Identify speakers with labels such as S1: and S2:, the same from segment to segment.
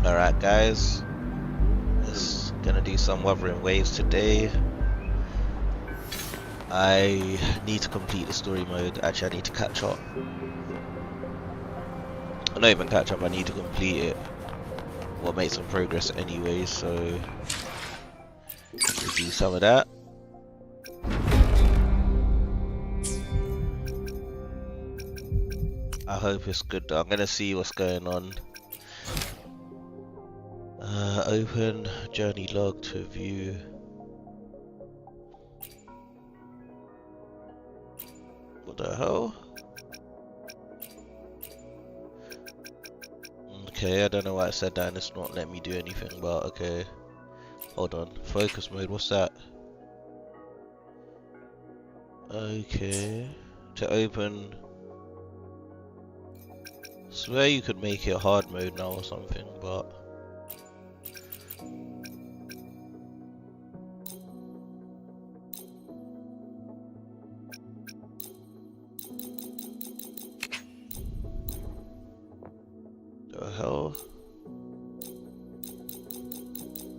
S1: Alright guys, just gonna do some Wuthering Waves today. I need to complete the story mode. Actually, I need to catch up. Not even catch up, I need to complete it. Well, make some progress anyway, so we'll do some of that. I hope it's good though. I'm gonna see what's going on. Open journey log to view. What the hell? Okay, I don't know why it said that and it's not letting me do anything, but okay. Hold on. Focus mode, what's that? Okay. To open. Swear you could make it hard mode now or something, but the hell?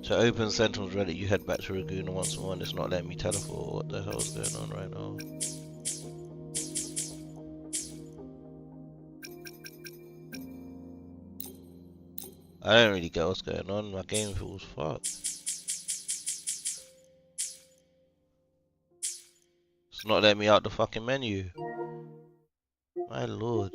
S1: To open Sentinel's Reddit, you head back to Laguna once more and it's not letting me teleport. What the hell is going on right now? I don't really get what's going on. My game feels fucked. It's not letting me out the fucking menu. My lord.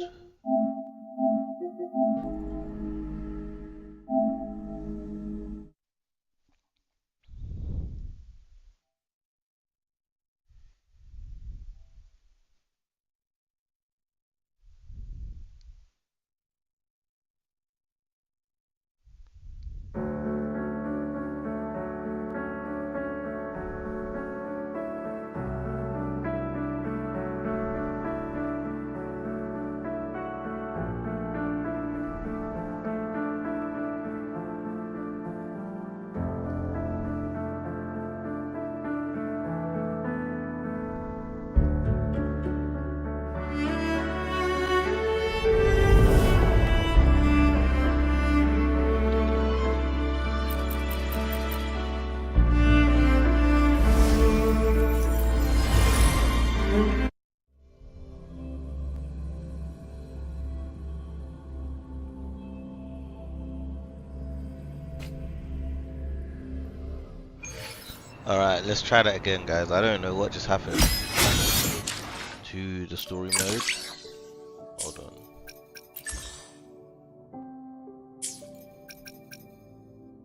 S1: Alright, let's try that again, guys. I don't know what just happened to the story mode. Hold on.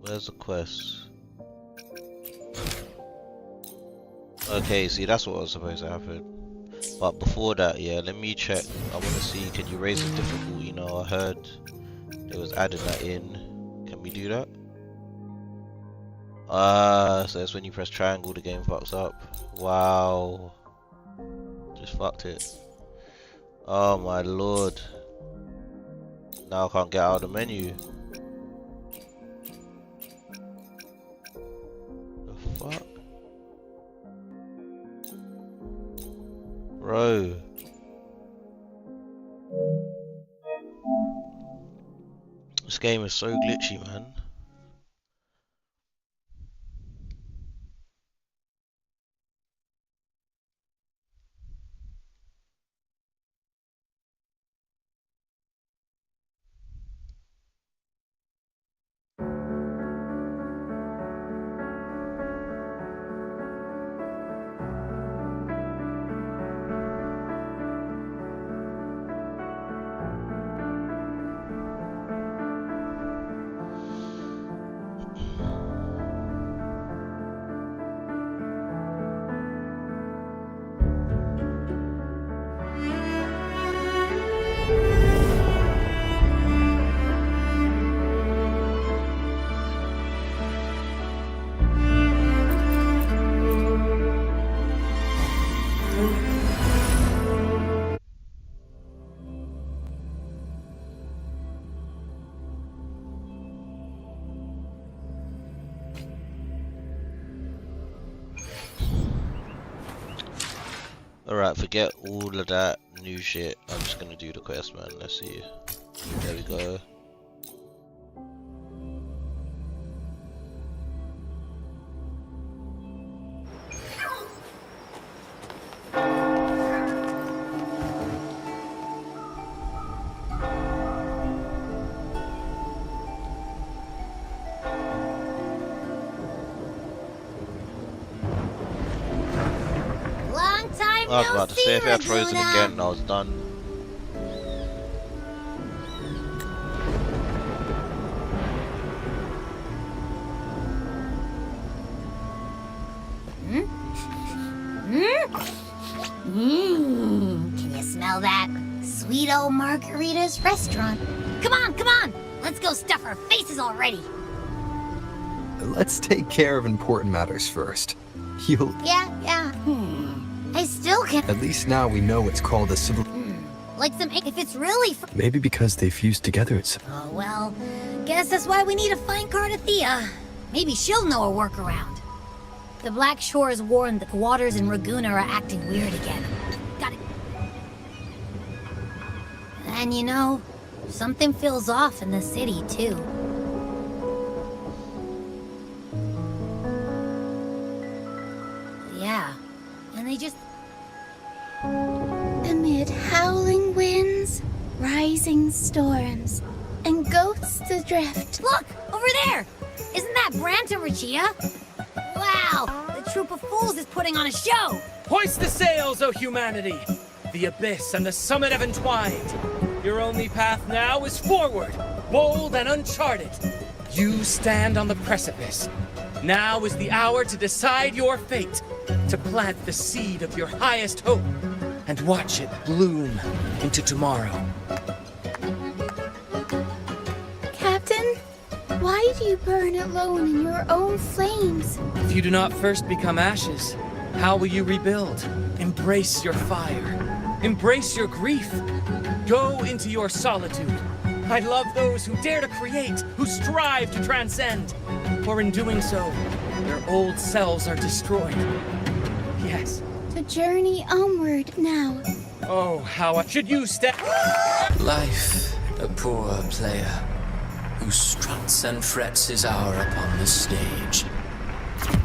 S1: Where's the quest? Okay, see, that's what was supposed to happen. But before that, yeah, let me check. I want to see, can you raise the difficulty now? I heard they was adding that in. Can we do that? So that's when you press triangle, the game fucks up. Wow. Just fucked it. Oh my lord. Now I can't get out of the menu. The fuck? Bro. This game is so glitchy, man. Alright, forget all of that new shit. I'm just gonna do the quest, man. Let's see. There we go. I was about to say, if it had frozen again, I was done.
S2: Can you smell that? Sweet old Margarita's restaurant. Come on, come on! Let's go stuff our faces already!
S3: Let's take care of important matters first. You'll...
S2: Yeah. I still can't...
S3: At least now we know it's called a civil...
S2: Like some... If it's really...
S3: Maybe because they fused together it's...
S2: Oh, well, guess that's why we need to find Cardathea. Maybe she'll know a workaround. The Black Shore is warned that the waters in Raguna are acting weird again. Got it. And you know, something feels off in the city, too. Yeah, and they just...
S4: Amid howling winds, rising storms, and ghosts adrift.
S2: Look! Over there! Isn't that Brant and Regia? Wow! The troop of fools is putting on a show!
S5: Hoist the sails, O humanity! The abyss and the summit have entwined. Your only path now is forward, bold and uncharted. You stand on the precipice. Now is the hour to decide your fate, to plant the seed of your highest hope, and watch it bloom into tomorrow.
S4: Captain, why do you burn alone in your own flames?
S5: If you do not first become ashes, how will you rebuild? Embrace your fire. Embrace your grief. Go into your solitude. I love those who dare to create, who strive to transcend. For in doing so, their old selves are destroyed. Yes.
S4: To journey onward now.
S5: Oh, how should you step...
S6: Life, a poor player, who struts and frets his hour upon the stage,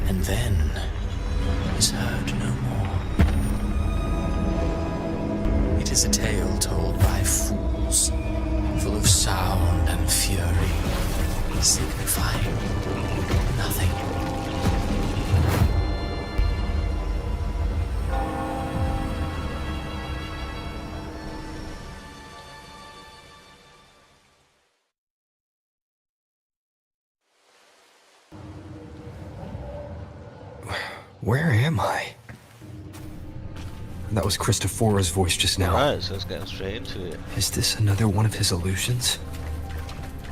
S6: and then is heard no more. It is a tale told by fools, full of sound and fury, signifying nothing.
S3: Where am I? That was Christophora's voice just now.
S1: Alright, so let's get straight into it.
S3: Is this another one of his illusions?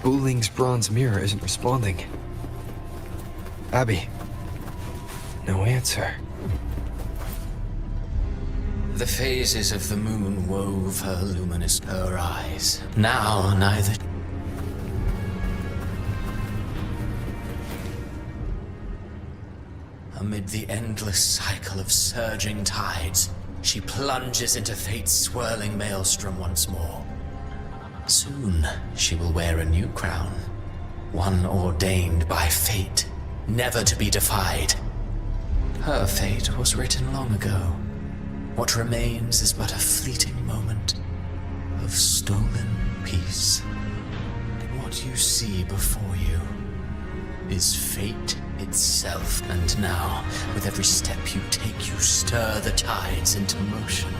S3: Buling's bronze mirror isn't responding. Abby. No answer.
S6: The phases of the moon wove her luminous eyes. Now neither... Amid the endless cycle of surging tides, she plunges into fate's swirling maelstrom once more. Soon, she will wear a new crown, one ordained by fate, never to be defied. Her fate was written long ago. What remains is but a fleeting moment of stolen peace. What you see before you is fate itself, and now, with every step you take, you stir the tides into motion.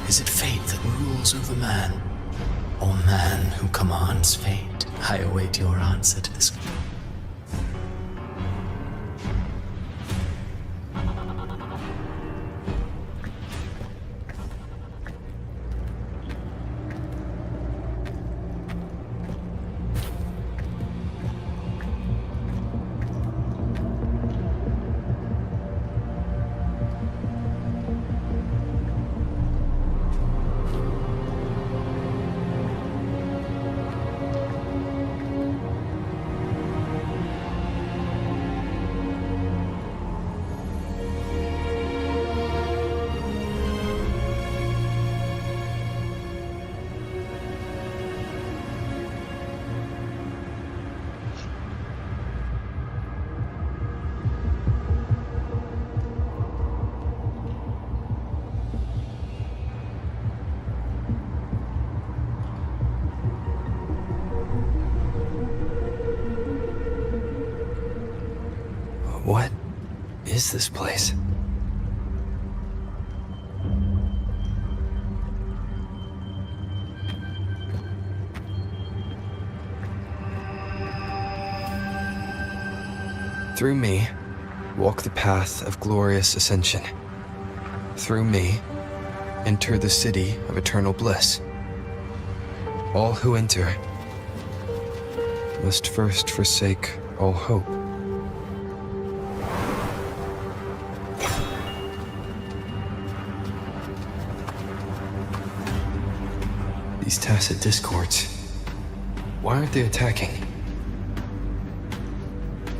S6: Is it fate that rules over man, or man who commands fate? I await your answer to this.
S3: What is this place? Through me, walk the path of glorious ascension. Through me, enter the city of eternal bliss. All who enter must first forsake all hope. These tacit discords, why aren't they attacking?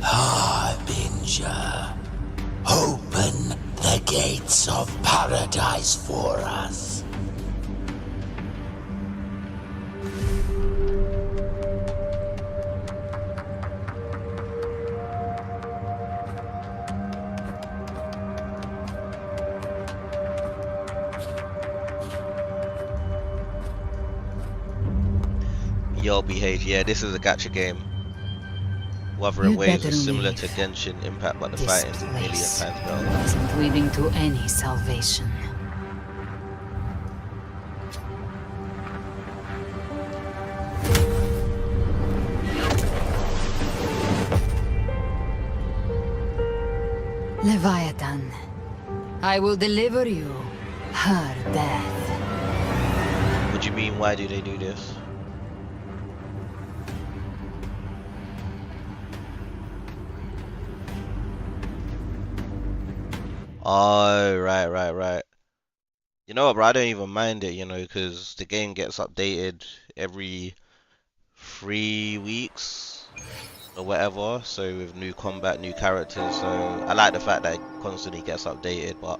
S7: Harbinger, open the gates of paradise for us.
S1: Yo, behave. Yeah, this is a gacha game. Wuthering
S8: You'd
S1: waves
S8: better
S1: is similar
S8: leave.
S1: to Genshin Impact, but the
S8: This
S1: fighting is a million
S8: place
S1: times better.
S8: isn't leading to any salvation. Leviathan, I will deliver you her death.
S1: What do you mean, why do they do this? Oh, right. You know what, bro? I don't even mind it, you know, because the game gets updated every 3 weeks or whatever. So with new combat, new characters. So I like the fact that it constantly gets updated. But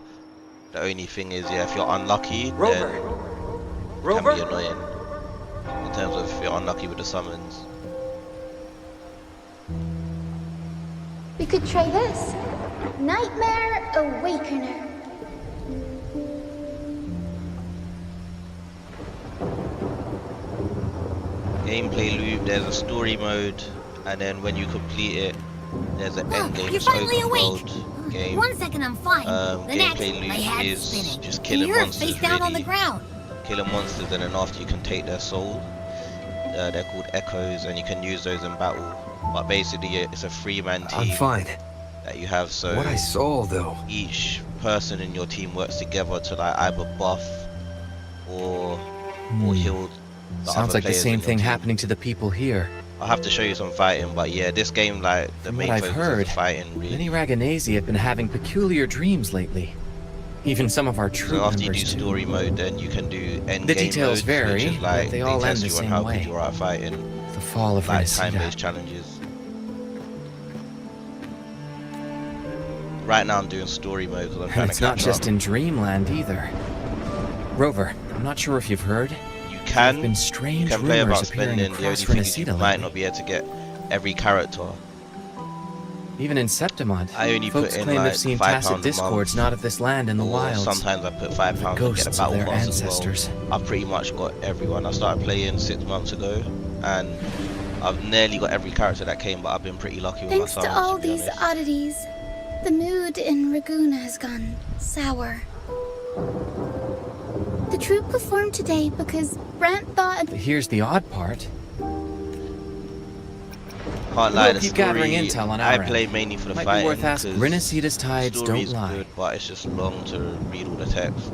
S1: the only thing is, yeah, if you're unlucky, then it can be annoying. In terms of if you're unlucky with the summons.
S4: We could try this. Nightmare Awakener.
S1: Gameplay loop, there's a story mode, and then when you complete it, there's an end game.
S2: You're finally
S1: open
S2: awake.
S1: world game.
S2: 1 second I'm fine. The next,
S1: Gameplay
S2: my
S1: loop
S2: head's
S1: is
S2: spinning.
S1: just
S2: And
S1: killing
S2: you're
S1: monsters,
S2: face down on the
S1: really.
S2: ground.
S1: Killing monsters, and then after you can take their soul. They're called echoes, and you can use those in battle. But basically, it's a 3-man
S3: I'm
S1: team
S3: fine.
S1: that you have. So
S3: What I saw, though,
S1: each person in your team works together to like either buff or heal. The
S6: Sounds
S1: other
S6: like the
S1: players
S6: same
S1: in your
S6: thing
S1: team.
S6: happening to the people here.
S1: I'll have to show you some fighting, but yeah, this game, like, the
S6: From
S1: main
S6: what I've
S1: focus
S6: heard,
S1: is fighting, really.
S6: many Raganesi have been having peculiar dreams lately. Even some of our
S1: So
S6: troop
S1: after you do
S6: members too.
S1: story mode, then you can do end
S6: The
S1: game
S6: details
S1: mode,
S6: vary,
S1: which is
S6: but
S1: like
S6: they all end
S1: test
S6: the
S1: you on
S6: same
S1: how
S6: way.
S1: good you are at fighting,
S6: The fall of
S1: like
S6: Rinescita.
S1: time-based challenges. Right now I'm doing story mode because I'm trying
S6: And
S1: to
S6: it's not
S1: catch
S6: just
S1: up.
S6: in Dreamland either. Rover, I'm not sure if you've heard.
S1: You
S6: There have
S1: can
S6: been strange
S1: play
S6: rumors
S1: about
S6: appearing
S1: spending. The only
S6: across
S1: thing is you
S6: Rinescita
S1: might
S6: lately.
S1: not be able to get every character.
S6: Even in Septimont,
S1: I only
S6: folks
S1: put in
S6: claim
S1: like
S6: they've seen
S1: £5
S6: tacit
S1: a month.
S6: discords not of this land in the
S1: Or
S6: wilds.
S1: sometimes I put £5 to get
S6: ghosts
S1: a
S6: of
S1: battle
S6: their
S1: pass
S6: ancestors.
S1: as well. I've pretty much got everyone. I started playing 6 months ago, and I've nearly got every character that came, but I've been pretty lucky with
S4: Thanks
S1: my
S4: to
S1: summons,
S4: all
S1: to be
S4: these
S1: honest.
S4: oddities, the mood in Raguna has gone sour. The troupe performed today because Brent thought
S6: But here's the odd part.
S1: Can't lie,
S6: We'll
S1: the
S6: keep gathering
S1: story,
S6: intel on
S1: I
S6: our
S1: play
S6: end.
S1: mainly for the
S6: Might be
S1: fighting.
S6: worth asking.
S1: 'cause
S6: Rinescita's tides
S1: story
S6: don't
S1: is
S6: lie.
S1: good, but it's just long to read all the text.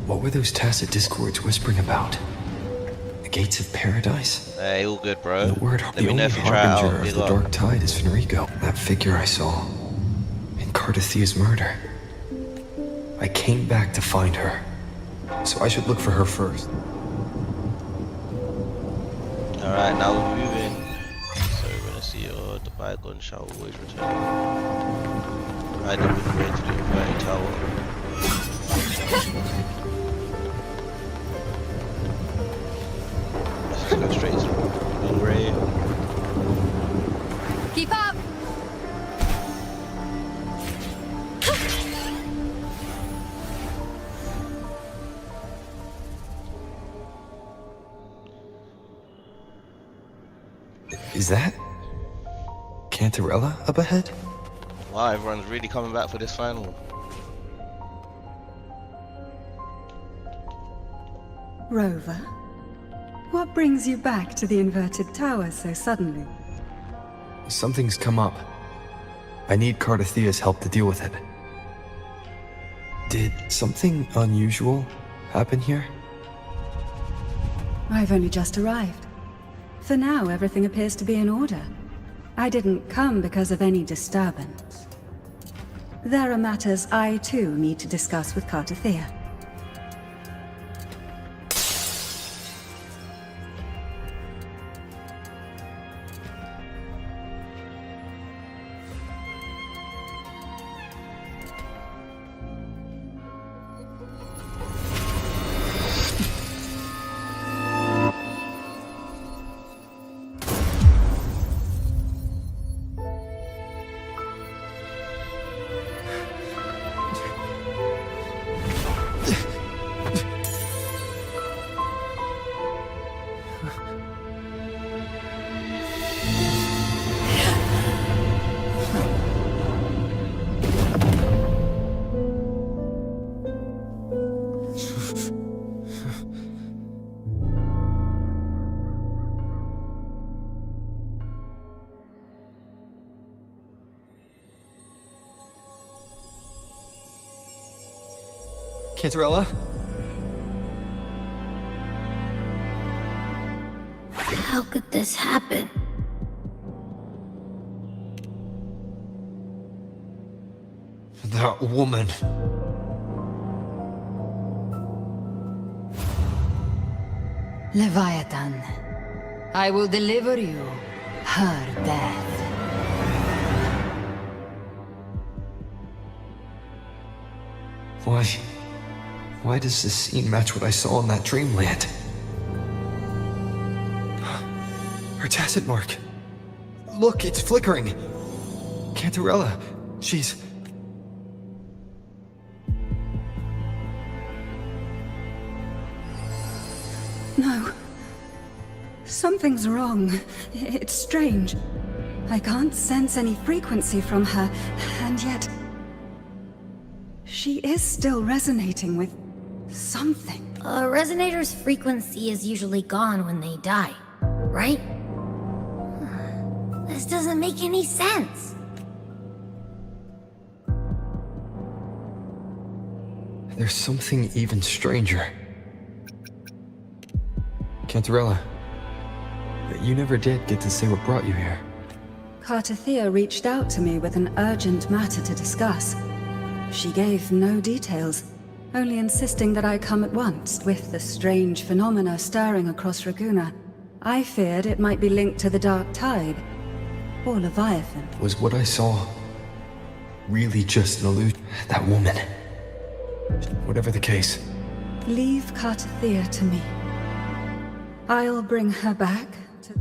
S3: what were those tacit discords whispering about? The gates of paradise?
S1: Hey, all good, bro.
S3: The word,
S1: Let
S3: the
S1: me know
S3: only
S1: if you try it
S3: harbinger
S1: out.
S3: of
S1: Big
S3: the
S1: up.
S3: dark tide is Fenrico. That figure I saw in Cardathia's murder. I came back to find her, so I should look for her first.
S1: Alright, now we're moving. So we're gonna see the bygone shall always return. I did with the way to the inverted tower. Let's just go straight to the wing ray.
S8: Keep up!
S3: Is that Cantarella up ahead?
S1: Wow, everyone's really coming back for this final.
S9: Rover, What brings you back to the inverted tower so suddenly?
S3: Something's come up. I need Cardathia's help to deal with it. Did something unusual happen here?
S9: I've only just arrived. For now, everything appears to be in order. I didn't come because of any disturbance. There are matters I, too, need to discuss with Cardathia.
S3: Cantarella?
S2: How could this happen?
S3: That woman.
S8: Leviathan, I will deliver you her death.
S3: Why does this scene match what I saw in that dreamland? Her tacit mark. Look, it's flickering. Cantarella, she's...
S9: No. Something's wrong. It's strange. I can't sense any frequency from her, and yet... she is still resonating with something.
S2: A resonator's frequency is usually gone when they die, right? This doesn't make any sense.
S3: There's something even stranger. Cantarella, you never did get to say what brought you here.
S9: Cardathia reached out to me with an urgent matter to discuss. She gave no details, only insisting that I come at once. With the strange phenomena stirring across Raguna, I feared it might be linked to the Dark Tide, or Leviathan.
S3: Was what I saw really just an illusion? That woman. Whatever the case.
S9: Leave Cardathia to me. I'll bring her back to...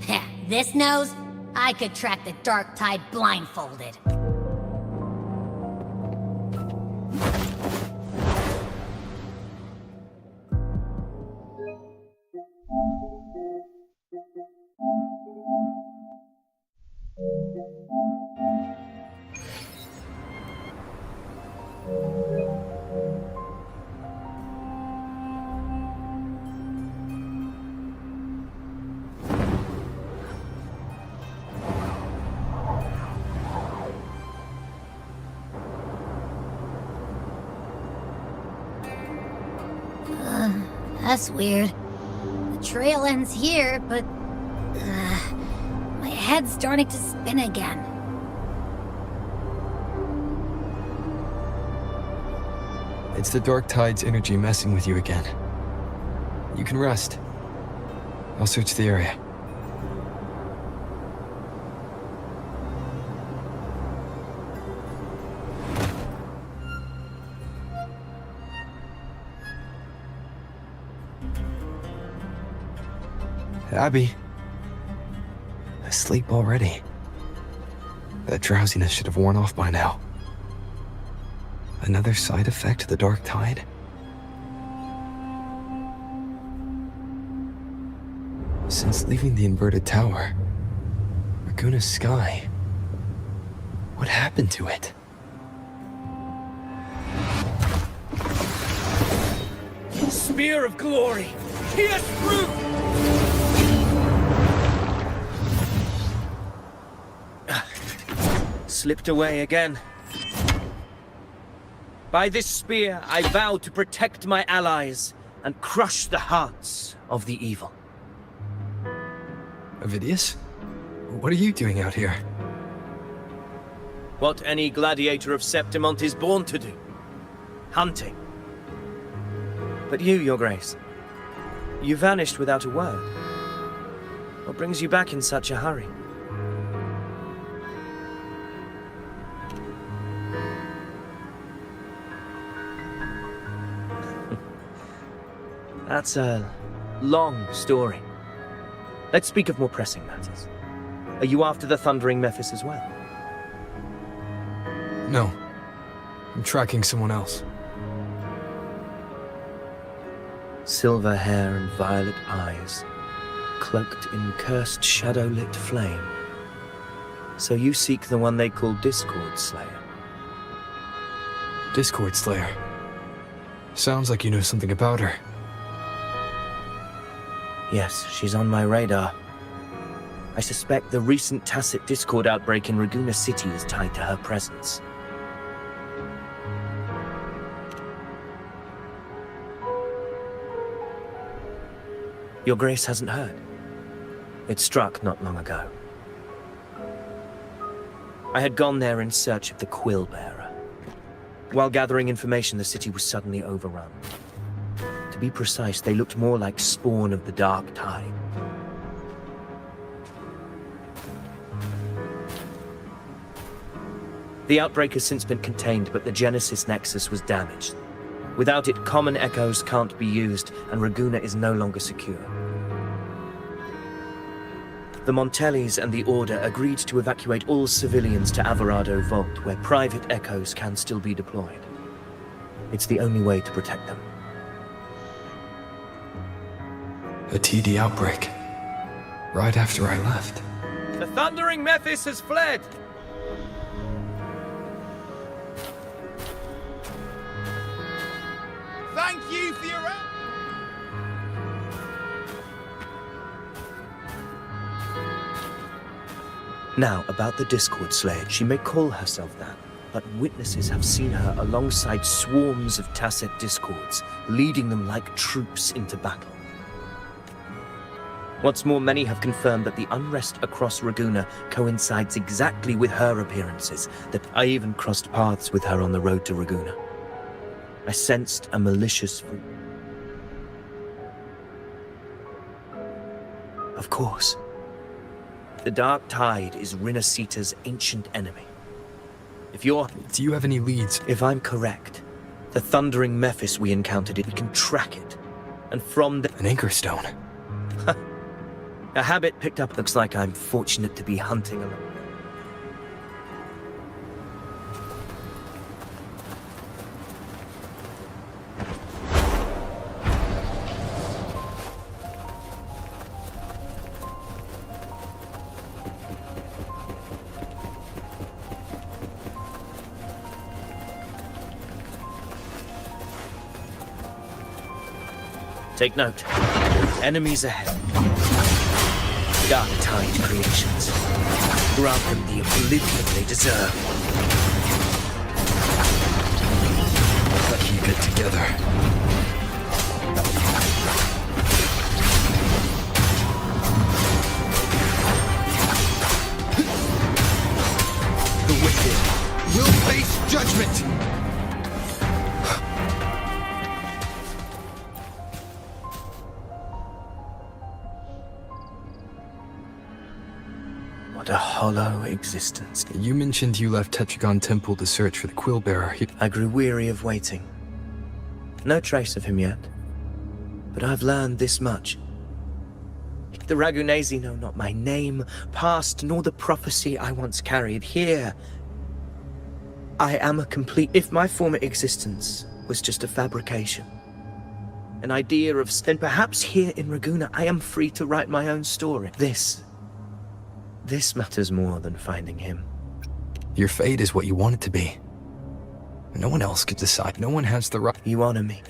S2: Heh, this nose? I could track the Dark Tide blindfolded. That's weird. The trail ends here, but... my head's starting to spin again.
S3: It's the Dark Tide's energy messing with you again. You can rest. I'll search the area. Abby. Asleep already. That drowsiness should have worn off by now. Another side effect of the Dark Tide? Since leaving the inverted tower, Raguna's sky... what happened to it?
S4: This
S5: spear of glory! Pierce through! Slipped away again. By this spear, I vow to protect my allies and crush the hearts of the evil.
S3: Avidius? What are you doing out here?
S5: What any gladiator of Septimont is born to do. Hunting. But you, Your Grace, you vanished without a word. What brings you back in such a hurry? That's a long story. Let's speak of more pressing matters. Are you after the Thundering Mephis as well?
S3: No. I'm tracking someone else.
S5: Silver hair and violet eyes, cloaked in cursed shadow-lit flame. So you seek the one they call Discord Slayer.
S3: Discord Slayer. Sounds like you know something about her.
S5: Yes, she's on my radar. I suspect the recent Tacit Discord outbreak in Raguena City is tied to her presence. Your Grace hasn't heard. It struck not long ago. I had gone there in search of the Quill Bearer. While gathering information, the city was suddenly overrun. To be precise, they looked more like spawn of the Dark Tide. The outbreak has since been contained, but the Genesis Nexus was damaged. Without it, common echoes can't be used, and Raguena is no longer secure. The Montellis and the Order agreed to evacuate all civilians to Averado Vault, where private echoes can still be deployed. It's the only way to protect them.
S3: A TD outbreak. Right after I left.
S5: The Thundering Mephis has fled!
S10: Thank you for your...
S5: Now, about the Discord Slayer, she may call herself that, but witnesses have seen her alongside swarms of Tacet Discords, leading them like troops into battle. What's more, many have confirmed that the unrest across Raguena coincides exactly with her appearances, that I even crossed paths with her on the road to Raguena. I sensed a malicious... Of course. The Dark Tide is Rinescita's ancient enemy. If you're...
S3: Do you have any leads?
S5: If I'm correct, the Thundering Mephis we encountered, we can track it. And from the...
S3: An anchor stone.
S5: A habit picked up. Looks like I'm fortunate to be hunting alone. Take note. Enemies ahead. Dark Tide creations. Grant them the oblivion they deserve.
S3: Keep it together.
S10: The wicked will face judgment!
S5: What a hollow existence.
S3: You mentioned you left Tetragon Temple to search for the Quill Bearer.
S5: I grew weary of waiting. No trace of him yet. But I've learned this much. The Ragunesi know not my name, past, nor the prophecy I once carried. Here, I am a complete... If my former existence was just a fabrication, an idea of... Then perhaps here in Raguena I am free to write my own story. This matters more than finding him.
S3: Your fate is what you want it to be. No one else could decide. No one has the right.
S5: You honor me.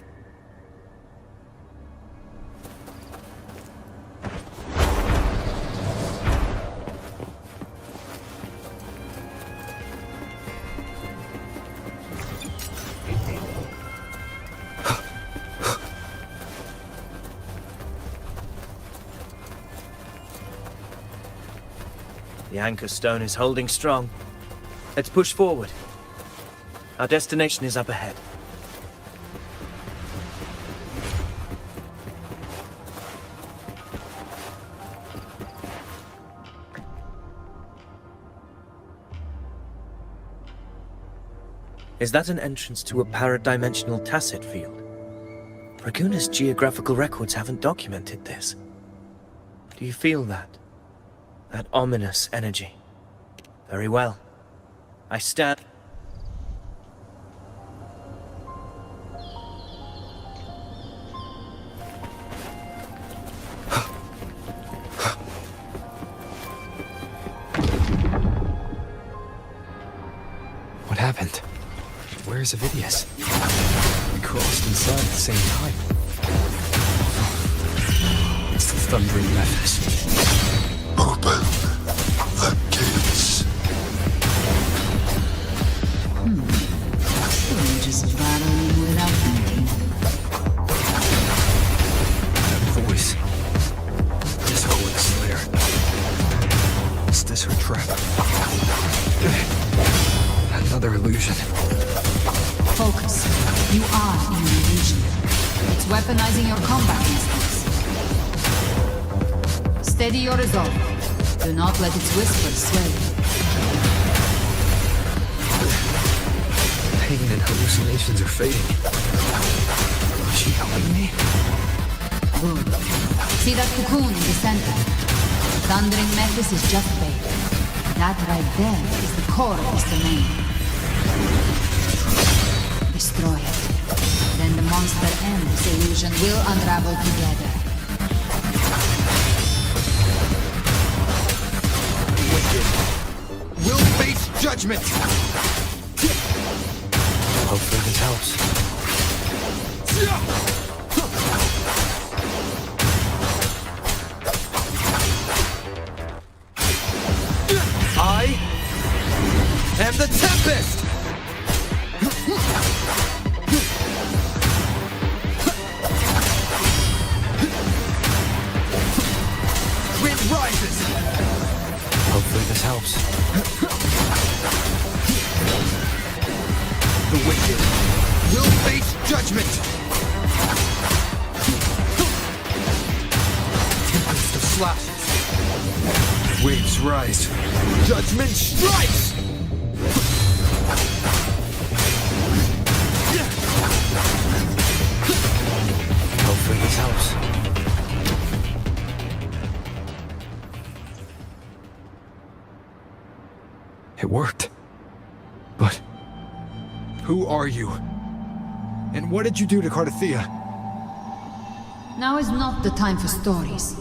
S11: The anchor stone is holding strong. Let's push forward. Our destination is up ahead. Is that an entrance to a paradimensional tacit field? Raguna's geographical records haven't documented this. Do you feel that? That ominous energy? Very well. I stand...
S3: What happened? Where's Avidius? We crossed inside at the same time. It's the thundering Mephis.
S7: Open the gates.
S8: Just battling without thinking.
S3: That voice. Discord Slayer. Is this her trap? Another illusion.
S8: Focus. You are in an illusion. It's weaponizing your combat instincts. Steady your resolve. Do not let its whispers sway you.
S3: Pain and hallucinations are fading. Is she helping me?
S8: Good. See that cocoon in the center? Thundering Mephis is just bait. That right there is the core of this domain. Destroy it. Then the monster and this illusion will unravel together.
S10: Wicked will face judgment!
S3: Hopefully this helps.
S10: I am the Tempest! Wind rises!
S3: Hopefully this helps.
S10: The wicked will face judgment! Tempest of slashes. Waves rise. Judgment strikes!
S3: Hopefully this helps. It worked. But
S10: Who are you? And what did you do to Cardathea?
S8: Now is not the time for stories.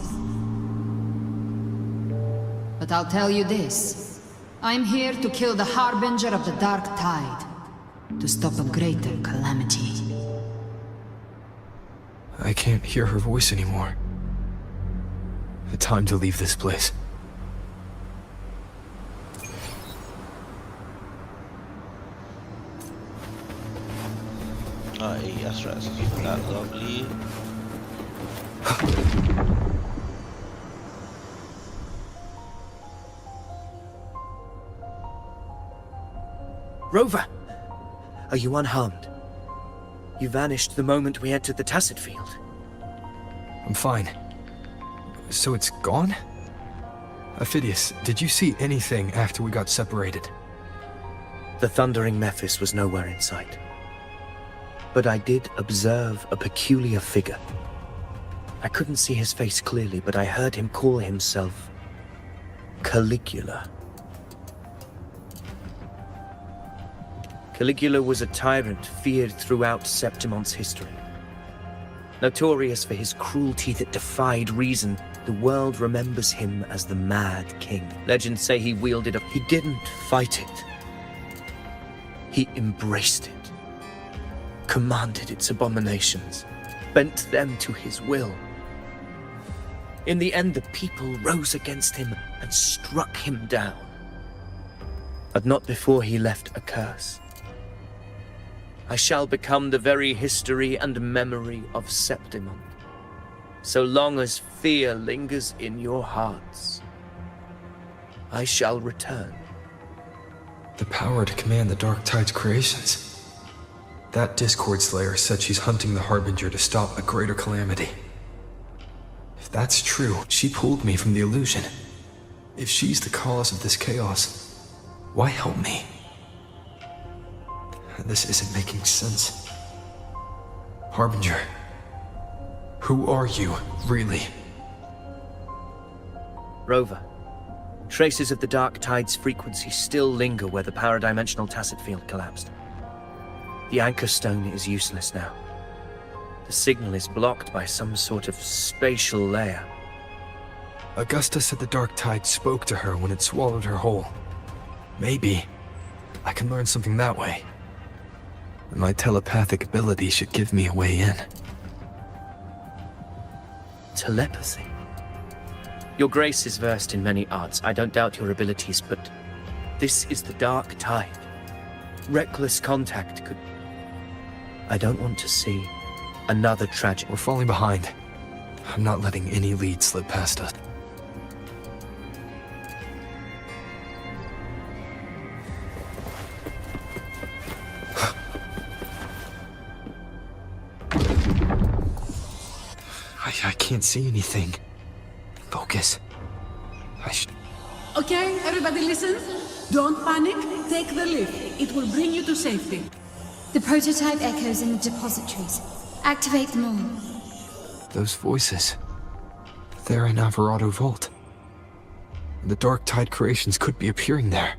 S8: But I'll tell you this. I'm here to kill the harbinger of the dark tide. To stop a greater calamity.
S3: I can't hear her voice anymore. Time to leave this place.
S1: Hey, that's right. That lovely.
S11: Rover! Are you unharmed? You vanished the moment we entered the tacit field.
S3: I'm fine. So it's gone? Aphidius, did you see anything after we got separated?
S11: The thundering Mephis was nowhere in sight. But I did observe a peculiar figure. I couldn't see his face clearly, but I heard him call himself Caligula. Caligula was a tyrant feared throughout Septimon's history. Notorious for his cruelty that defied reason, the world remembers him as the Mad King. Legends say he wielded He didn't fight it. He embraced it, commanded its abominations, bent them to his will. In the end, the people rose against him and struck him down. But not before he left a curse. I shall become the very history and memory of Septimon, so long as fear lingers in your hearts. I shall return.
S3: The power to command the Dark Tide's creations. That Discord Slayer said she's hunting the Harbinger to stop a greater calamity. If that's true, she pulled me from the illusion. If she's the cause of this chaos, why help me? This isn't making sense. Harbinger, who are you, really?
S11: Rover, traces of the Dark Tide's frequency still linger where the paradimensional tacit field collapsed. The anchor stone is useless now. The signal is blocked by some sort of spatial layer.
S3: Augusta said the Dark Tide spoke to her when it swallowed her whole. Maybe I can learn something that way. My telepathic ability should give me a way in.
S11: Telepathy? Your Grace is versed in many arts. I don't doubt your abilities, but this is the Dark Tide. Reckless contact could... I don't want to see another tragedy.
S3: We're falling behind. I'm not letting any lead slip past us. I can't see anything. Focus.
S12: Okay, everybody listen. Don't panic. Take the lift. It will bring you to safety.
S4: The prototype echoes in the depositories. Activate them all.
S3: Those voices. They're in Alvarado Vault. The Dark Tide creations could be appearing there.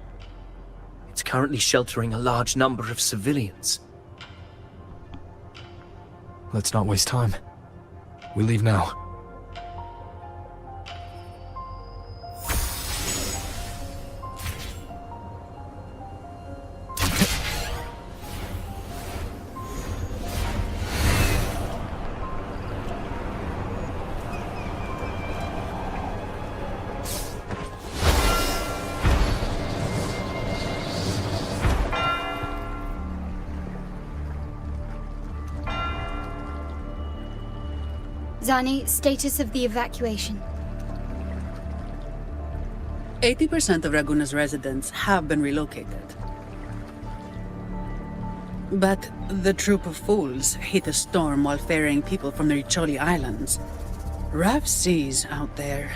S11: It's currently sheltering a large number of civilians.
S3: Let's not waste time. We leave now.
S4: Zani, status of the evacuation.
S12: 80% of Raguna's residents have been relocated. But the troop of fools hit a storm while ferrying people from the Riccioli Islands. Rough seas out there.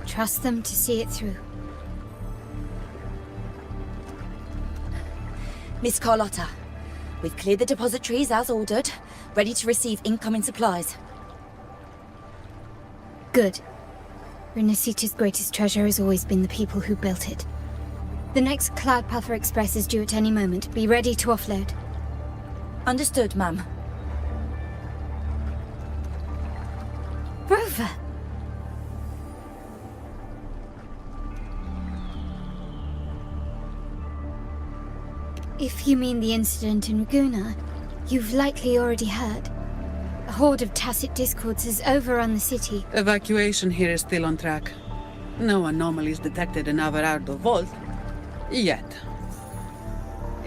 S4: Trust them to see it through.
S13: Miss Carlotta, we've cleared the depositories as ordered, ready to receive incoming supplies.
S4: Good. Rinescita's greatest treasure has always been the people who built it. The next Cloud Puffer Express is due at any moment. Be ready to offload.
S13: Understood, ma'am.
S4: Rover! If you mean the incident in Raguna, you've likely already heard. A horde of tacit discords has overrun the city.
S12: Evacuation here is still on track. No anomalies detected in Alvarado Vault. Yet.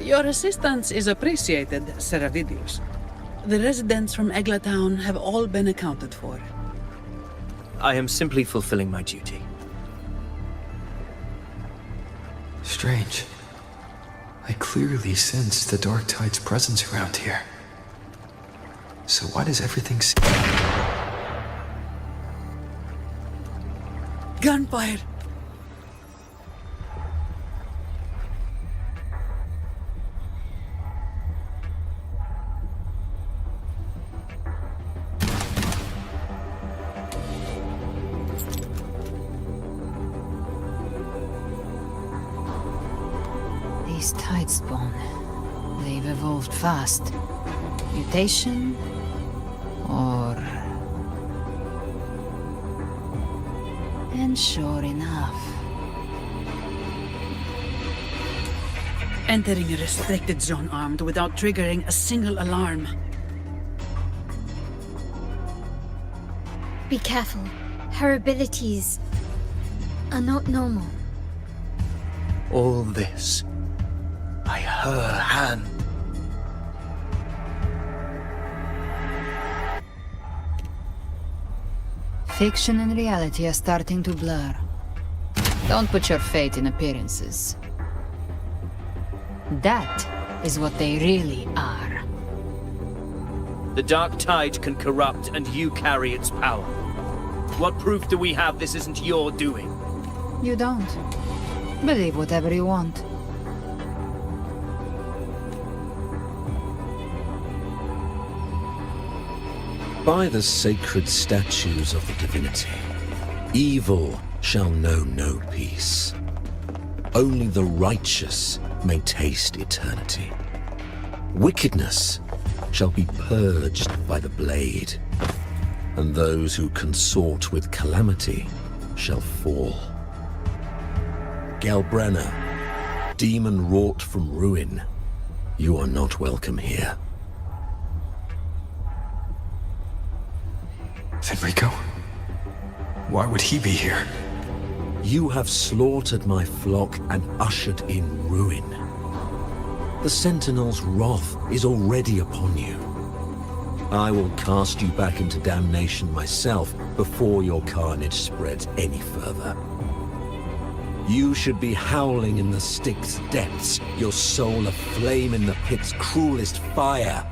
S12: Your assistance is appreciated, Seravidius. The residents from Eglatown have all been accounted for.
S11: I am simply fulfilling my duty.
S3: Strange. I clearly sense the Dark Tide's presence around here. So why does everything seem...
S12: Gunfire!
S8: These tide spawn. They've evolved fast. Mutation? Or... And sure enough...
S12: Entering a restricted zone armed without triggering a single alarm.
S4: Be careful. Her abilities are not normal.
S11: All this by her hand.
S8: Fiction and reality are starting to blur. Don't put your faith in appearances. That is what they really are.
S11: The Dark Tide can corrupt, and you carry its power. What proof do we have this isn't your doing?
S8: You don't. Believe whatever you want.
S14: By the sacred statues of the divinity, evil shall know no peace. Only the righteous may taste eternity. Wickedness shall be purged by the blade, and those who consort with calamity shall fall. Gelbrenna, demon wrought from ruin, you are not welcome here.
S3: Fenrico? Why would he be here?
S14: You have slaughtered my flock and ushered in ruin. The Sentinel's wrath is already upon you. I will cast you back into damnation myself before your carnage spreads any further. You should be howling in the Styx's depths, your soul aflame in the pit's cruelest fire,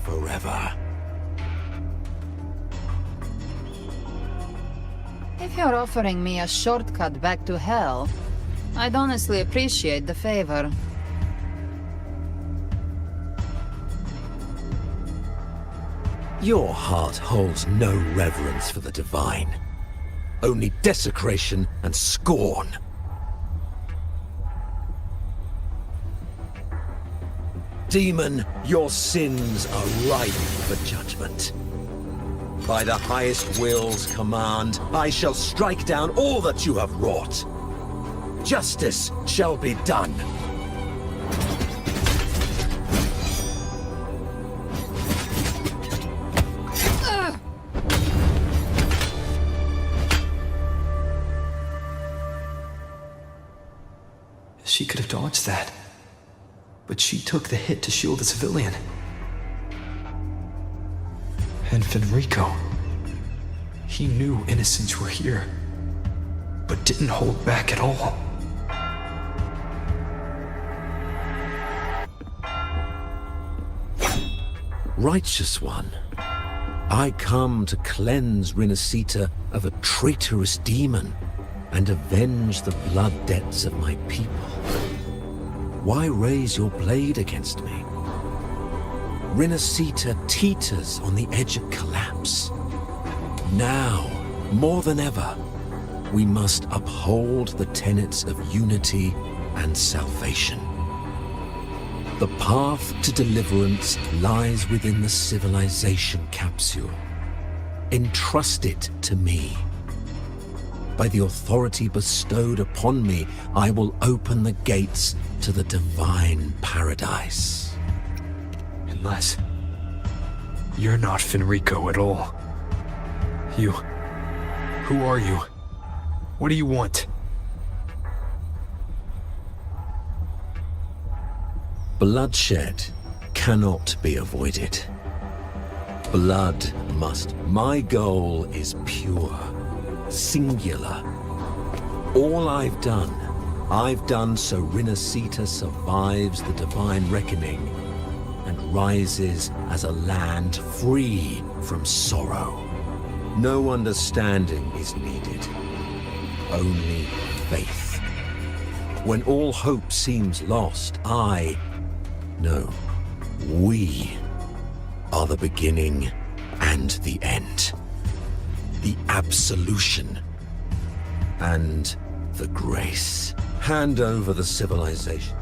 S14: forever.
S8: If you're offering me a shortcut back to hell, I'd honestly appreciate the favor.
S14: Your heart holds no reverence for the divine. Only desecration and scorn. Demon, your sins are ripe for judgment. By the highest will's command, I shall strike down all that you have wrought. Justice shall be done.
S3: She could have dodged that. But she took the hit to shield a civilian. And Fenrico. He knew innocents were here, but didn't hold back at all.
S14: Righteous One, I come to cleanse Rinescita of a traitorous demon and avenge the blood debts of my people. Why raise your blade against me? Rinescita teeters on the edge of collapse. Now, more than ever, we must uphold the tenets of unity and salvation. The path to deliverance lies within the civilization capsule. Entrust it to me. By the authority bestowed upon me, I will open the gates to the divine paradise.
S3: Unless you're not Fenrico at all. Who are you? What do you want?
S14: Bloodshed cannot be avoided. Blood must. My goal is pure, singular. All I've done so Rinescita survives the divine reckoning and rises as a land free from sorrow. No understanding is needed, only faith. When all hope seems lost, we are the beginning and the end. The absolution and the grace. Hand over the civilization.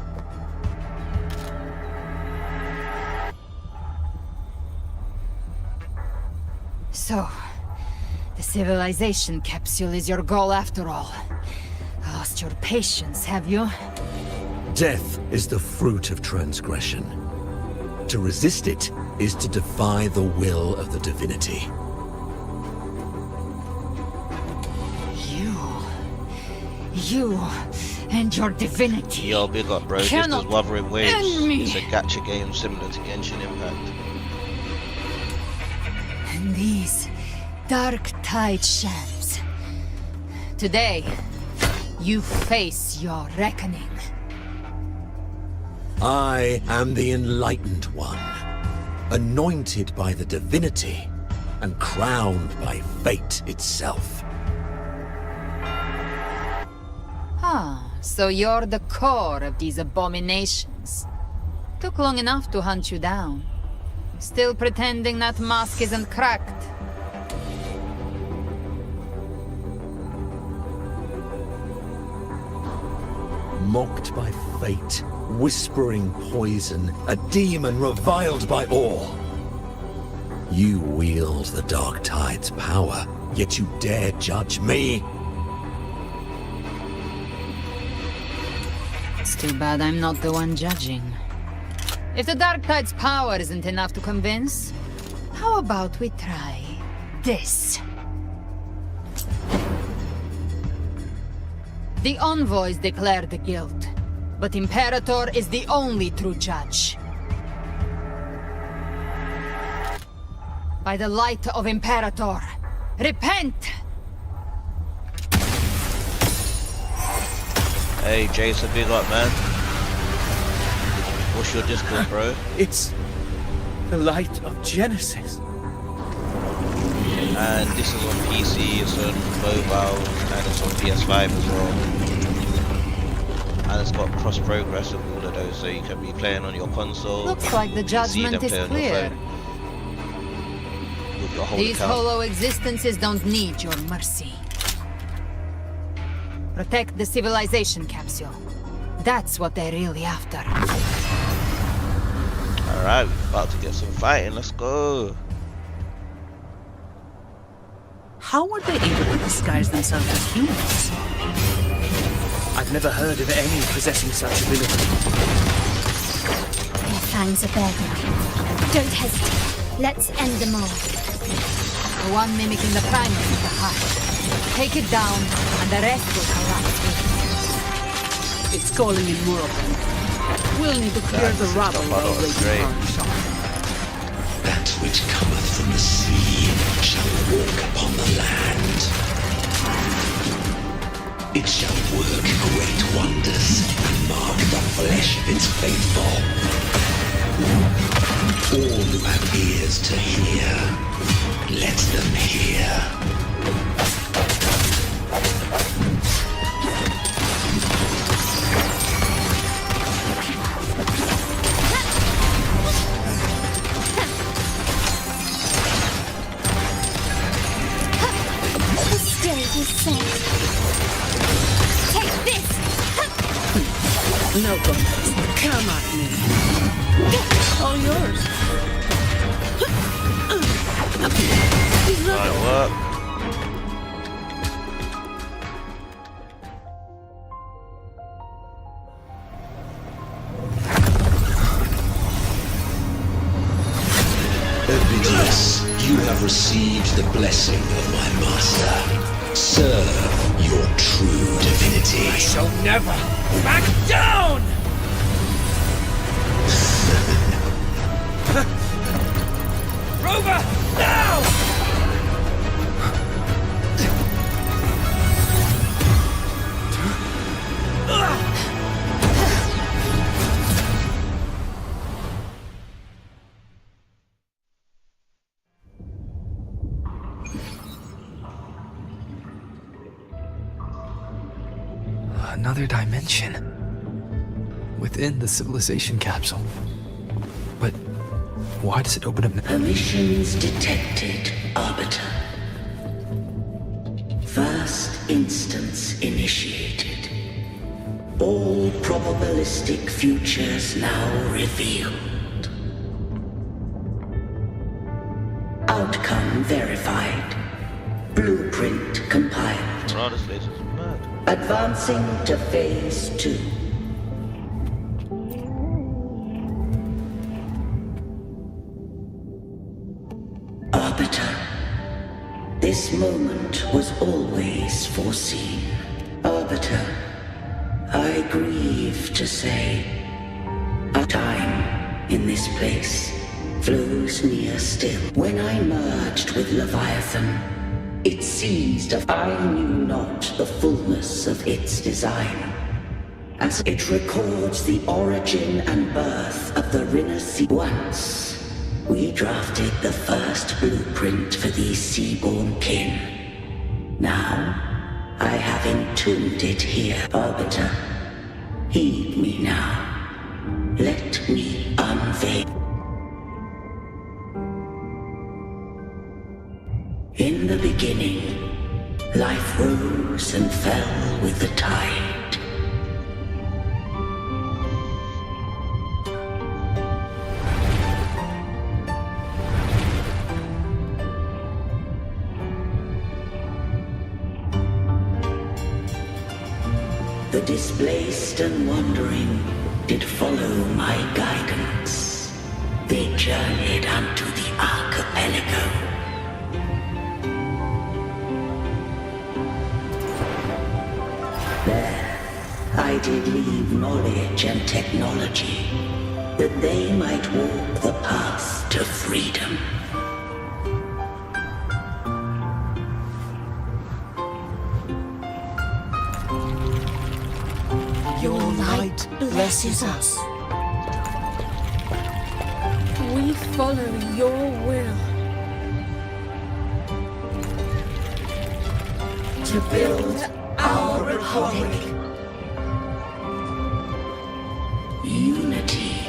S8: So, the civilization capsule is your goal after all. Lost your patience, have you?
S14: Death is the fruit of transgression. To resist it is to defy the will of the divinity.
S8: You and your divinity.
S1: Yo, big up, bro. This is Wuthering Waves.
S8: Me.
S1: It's a gacha game similar to Genshin Impact.
S8: And these dark tide shams. Today, You face your reckoning.
S14: I am the Enlightened One, anointed by the divinity and crowned by fate itself.
S8: Ah, so you're the core of these abominations. Took long enough to hunt you down. Still pretending that mask isn't cracked.
S14: Mocked by fate, whispering poison, a demon reviled by all. You wield the Dark Tide's power, yet you dare judge me?
S8: It's too bad I'm not the one judging. If the Dark Tide's power isn't enough to convince, how about we try this? The envoys declare the guilt, but Imperator is the only true judge. By the light of Imperator, repent!
S1: Hey, Jason, big up, man. What's your Discord, bro?
S11: It's the light of Genesis.
S1: And this is on PC, it's on mobile, and it's on PS5 as well. And it's got cross progress with all of those, so you can be playing on your console.
S8: Looks like the judgment is clear.
S1: With your whole
S8: These
S1: account.
S8: hollow existences don't need your mercy. Protect the civilization capsule. That's what they're really after.
S1: Alright, we're about to get some fighting, let's go.
S12: How were they able to disguise themselves as humans?
S11: I've never heard of any possessing such ability.
S4: Their fangs are bare ground. Don't hesitate. Let's end them all.
S8: The one mimicking the primal is the heart. Take it down, and the rest will collapse with it.
S12: It's calling in more of them. We'll need to clear the rabble while waiting for our shot.
S14: That which cometh from the sea shall walk upon the land. It shall work great wonders and mark the flesh of its faithful. All who have ears to hear, let them hear.
S4: Take this!
S12: No contest. Come at me. All yours.
S1: Alright, work.
S14: Ovidius, you have received the blessing of my master. Serve your true divinity.
S5: I shall never back down! Rover, now!
S3: Another dimension. Within the civilization capsule. But why does it open up now?
S15: Emissions detected, Arbiter. First instance initiated. All probabilistic futures now revealed. Outcome verified. Blueprint compiled.
S1: Oh, this place is mad.
S15: Advancing to phase 2. Arbiter, this moment was always foreseen. Arbiter, I grieve to say, our time in this place flows near still. When I merged with Leviathan, It seized of I knew not the fullness of its design, as it records the origin and birth of the Rinescita. Once, we drafted the first blueprint for these seaborn kin. Now, I have entombed it here, Arbiter. Heed me now. Let me unveil. In the beginning, life rose and fell with the tide. The displaced and wandering did follow my guidance. They journeyed unto the archipelago. There, I did leave knowledge and technology, that they might walk the path to freedom.
S16: Your light blesses us.
S17: We follow your will.
S15: To build our republic. Unity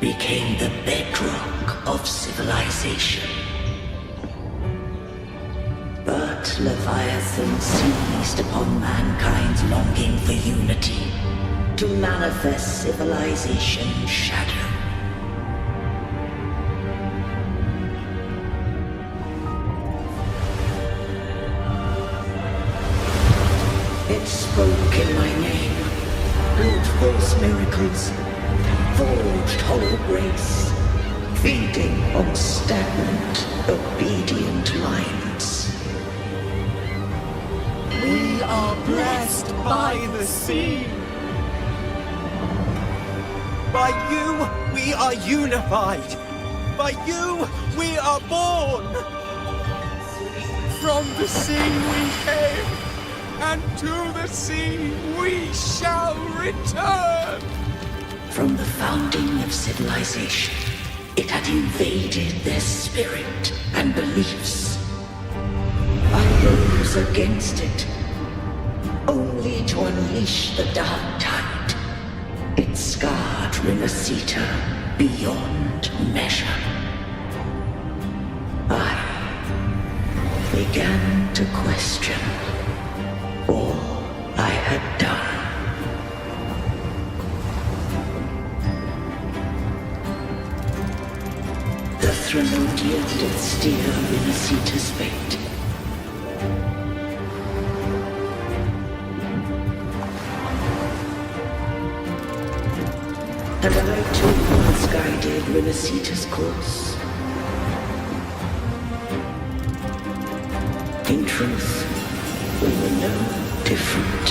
S15: became the bedrock of civilization. But Leviathan seized upon mankind's longing for unity to manifest civilization's shadow. It spoke in my name, wrought false miracles, forged hollow grace, feeding on stagnant, obedient minds.
S16: We are blessed by the sea. By you, we are unified. By you, we are born. From the sea we came, and to the sea we shall return.
S15: From the founding of civilization, it had invaded their spirit and beliefs. I rose against it, only to unleash the dark tide. It scarred Rinescita beyond measure. I began to question all I had done. The Threnodian did steer Rinescita's fate. And I too once guided Rinescita's course. In truth, we were no different.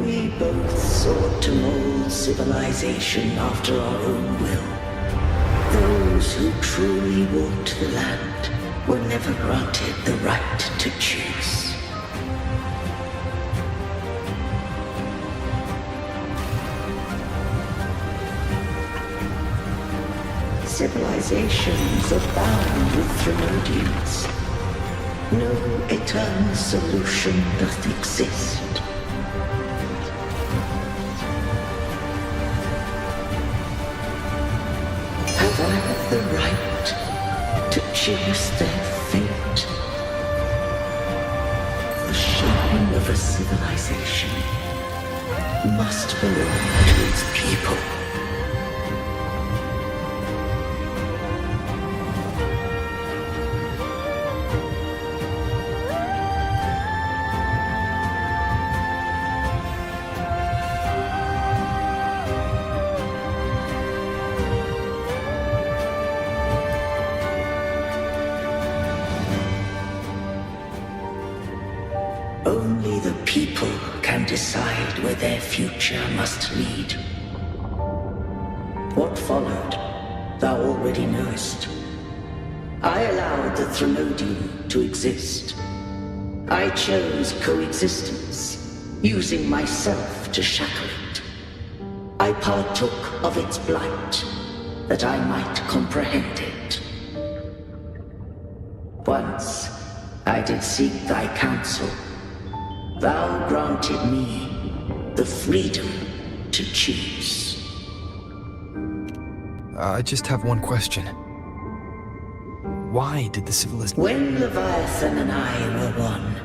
S15: We both sought to mold civilization after our own will. Those who truly walked the land were never granted the right to choose. Civilizations abound with Threnodians. No eternal solution doth exist. Have I the right to choose their fate? The shaping of a civilization must belong to its people. Only the people can decide where their future must lead. What followed, thou already knowest. I allowed the Threnodium to exist. I chose coexistence, using myself to shackle it. I partook of its blight, that I might comprehend it. Once, I did seek thy counsel. Thou granted me the freedom to choose.
S3: I just have one question. Why did the civilization...
S15: When Leviathan and I were one,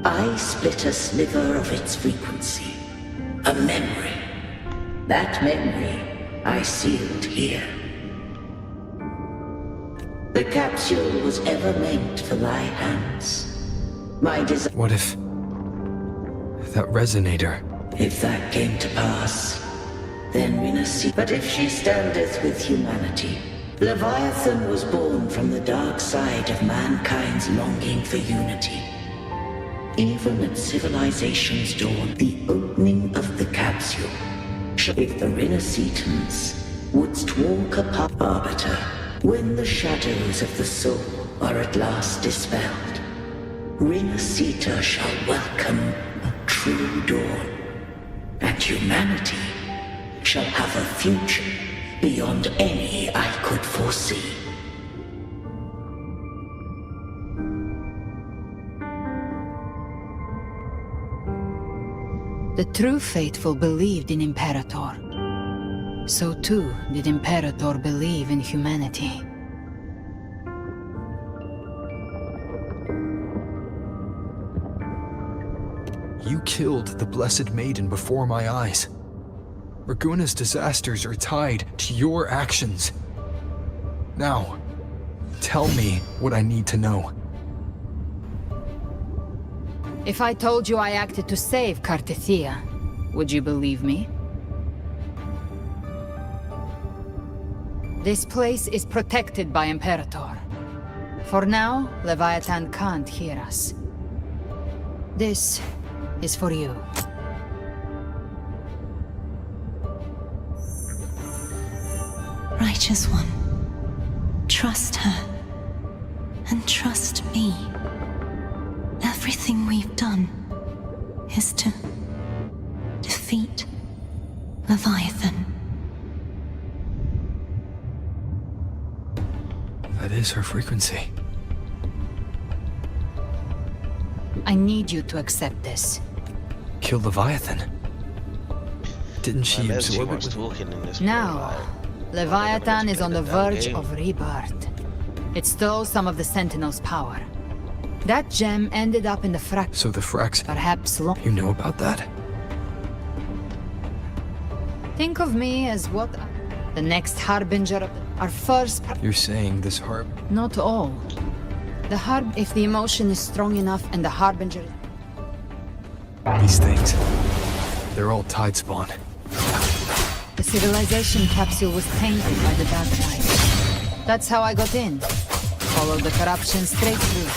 S15: I split a sliver of its frequency. A memory. That memory I sealed here. The capsule was ever meant for thy hands. My desire...
S3: What if... that resonator...
S15: If that came to pass, then Rinescita. But if she standeth with humanity, Leviathan was born from the dark side of mankind's longing for unity. Even at civilization's dawn, the opening of the capsule. If the Rinescitans wouldst walk upon Arbiter, when the shadows of the soul are at last dispelled, Rinescita shall welcome a true dawn. And humanity shall have a future beyond any I could foresee.
S8: The true faithful believed in Imperator. So too did Imperator believe in humanity.
S3: You killed the Blessed Maiden before my eyes. Raguna's disasters are tied to your actions. Now, tell me what I need to know.
S8: If I told you I acted to save Cartethia, would you believe me? This place is protected by Imperator. For now, Leviathan can't hear us. This is for you.
S18: Righteous One, trust her, and trust me. Everything we've done is to defeat Leviathan.
S3: That is her frequency.
S8: I need you to accept this.
S3: Kill Leviathan? Didn't she absorb it with...
S1: talking in this
S8: Now, Leviathan is on the verge of rebirth. It stole some of the Sentinel's power. That gem ended up in the Frax.
S3: So the Frax...
S8: Perhaps long...
S3: You know about that?
S8: Think of me as what? The next Harbinger of our first...
S3: You're saying this Harb...
S8: Not all. The Harb... If the emotion is strong enough and the Harbinger...
S3: These things... They're all tide spawn.
S8: The civilization capsule was tainted by the dark tide. That's how I got in. Followed the corruption straight through.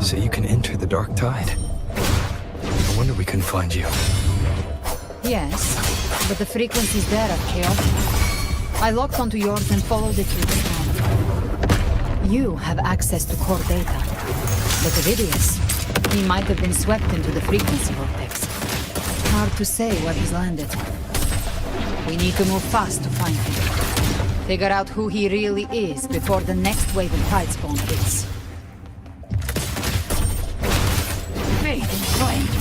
S3: So you can enter the dark tide? No wonder we couldn't find you.
S8: Yes, but the frequencies there are chaotic. I locked onto yours and followed it through the storm. You have access to core data. But Ovidius, he might have been swept into the frequency vortex. Hard to say where he's landed. We need to move fast to find him. Figure out who he really is before the next wave of tidespawn hits.
S18: Fade in flames.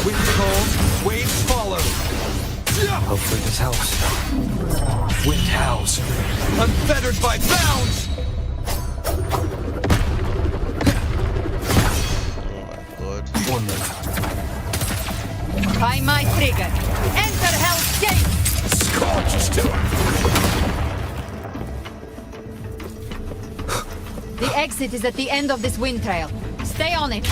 S10: Wind calls, waves follow.
S3: Hopefully this helps.
S10: Wind howls, unfettered by bounds!
S3: One minute.
S8: By my trigger. Enter Hell's Gate!
S10: Scorches to him!
S8: The exit is at the end of this wind trail. Stay on it.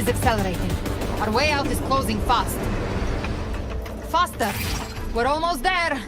S8: is accelerating. Our way out is closing fast. Faster! We're almost there!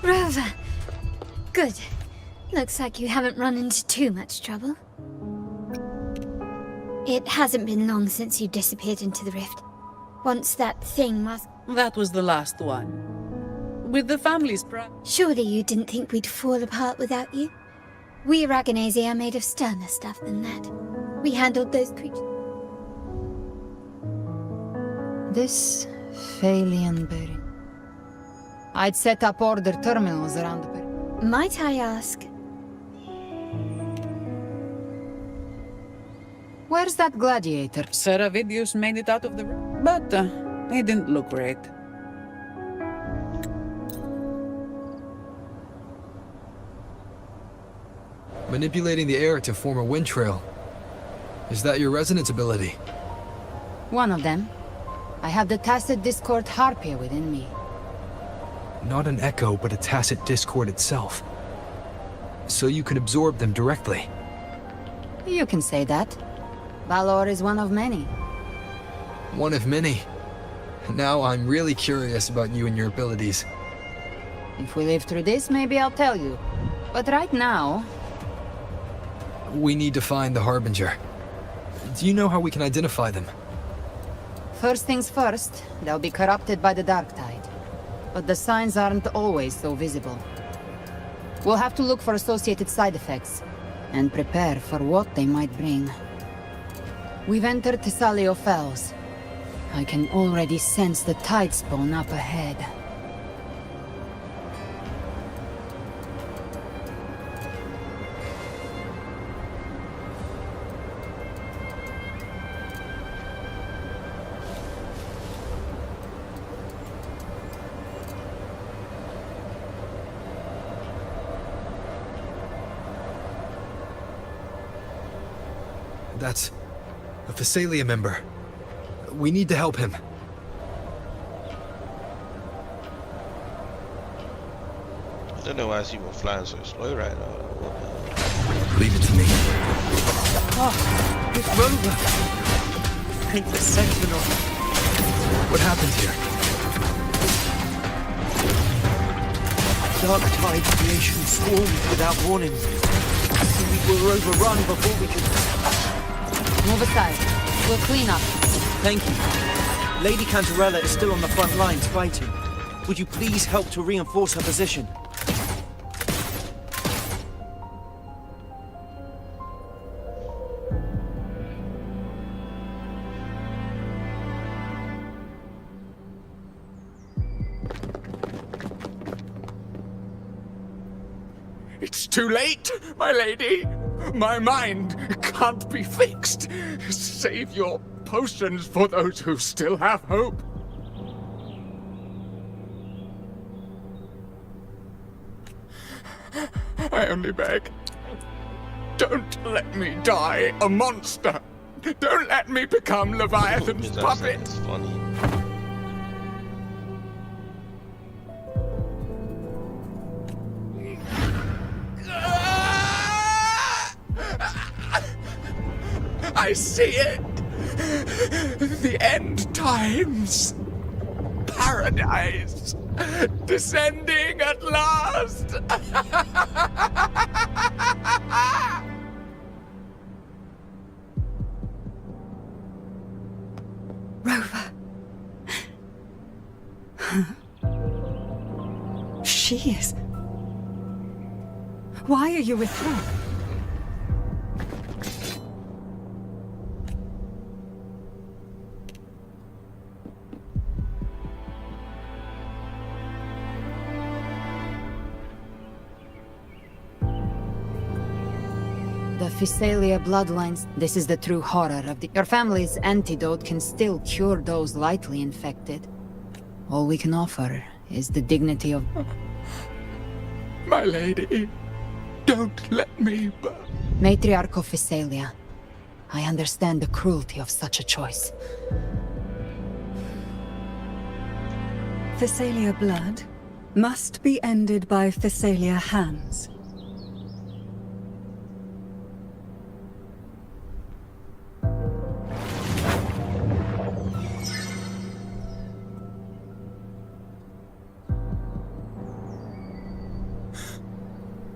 S4: Rover! Good. Looks like you haven't run into too much trouble. It hasn't been long since you disappeared into the rift. Once that thing was...
S12: That was the last one. With the family's pride.
S4: Surely you didn't think we'd fall apart without you? We Raganese are made of sterner stuff than that. We handled those creatures...
S8: This Phalian bearing. I'd set up order terminals around the bearing.
S4: Might I ask?
S8: Where's that gladiator?
S12: Seravidius made it out of the room, but he didn't look great.
S3: Manipulating the air to form a wind trail. Is that your resonance ability?
S8: One of them. I have the tacit discord harpia within me.
S3: Not an echo, but a tacit discord itself. So you can absorb them directly.
S8: You can say that. Valor is one of many.
S3: One of many. Now I'm really curious about you and your abilities.
S8: If we live through this, maybe I'll tell you. But right now...
S3: We need to find the Harbinger. Do you know how we can identify them?
S8: First things first, they'll be corrupted by the dark tide. But the signs aren't always so visible. We'll have to look for associated side effects, and prepare for what they might bring. We've entered Thessalio Fells. I can already sense the tide spawn up ahead.
S3: That's a Thessalia member. We need to help him.
S1: I don't know why it's even flying so slow right now.
S3: Leave it to me.
S11: Oh, it's Rover. Ain't the sentinel.
S3: What happened here?
S11: Dark tide creation swarmed without warning. We were overrun before we could...
S8: Move aside. We'll clean up.
S11: Thank you. Lady Cantarella is still on the front lines fighting. Would you please help to reinforce her position?
S16: It's too late, my lady. My mind can't be fixed. Save your potions for those who still have hope. I only beg. Don't let me die a monster. Don't let me become Leviathan's puppet.
S1: It's funny.
S16: I see it! The end times! Paradise! Descending at last!
S9: Rover. she is. Why are you with her?
S8: The Physalia bloodlines. This is the true horror of the... Your family's antidote can still cure those lightly infected. All we can offer is the dignity of...
S16: My lady, don't let me...
S8: Matriarch of Physalia, I understand the cruelty of such a choice.
S9: Physalia blood must be ended by Physalia hands.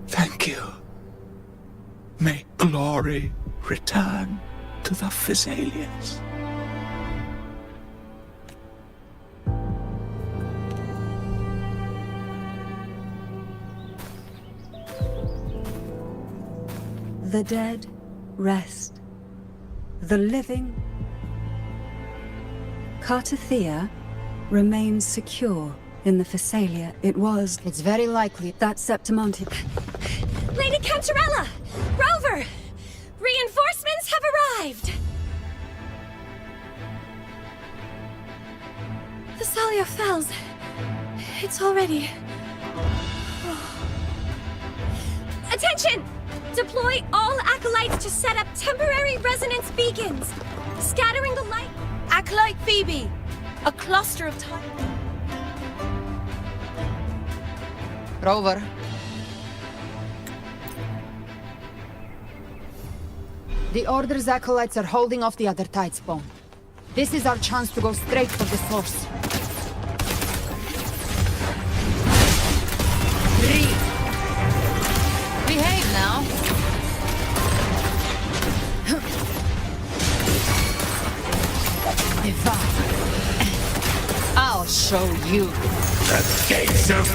S16: Thank you. May glory return to the Physalians.
S9: The dead rest. The living... Cartathea remains secure in the Physalia. It was...
S8: It's very likely
S9: that Septimonte...
S19: Lady Cantarella! Rover! Reinforcements have arrived! Thessalia Fells. It's already... Attention! Deploy all acolytes to set up temporary resonance beacons, scattering the light.
S13: Acolyte Phoebe! A cluster of time.
S8: Rover. The Order's acolytes are holding off the other Tidespawn. This is our chance to go straight for the source. 3. Behave now. Divine. I'll show you.
S16: The gates of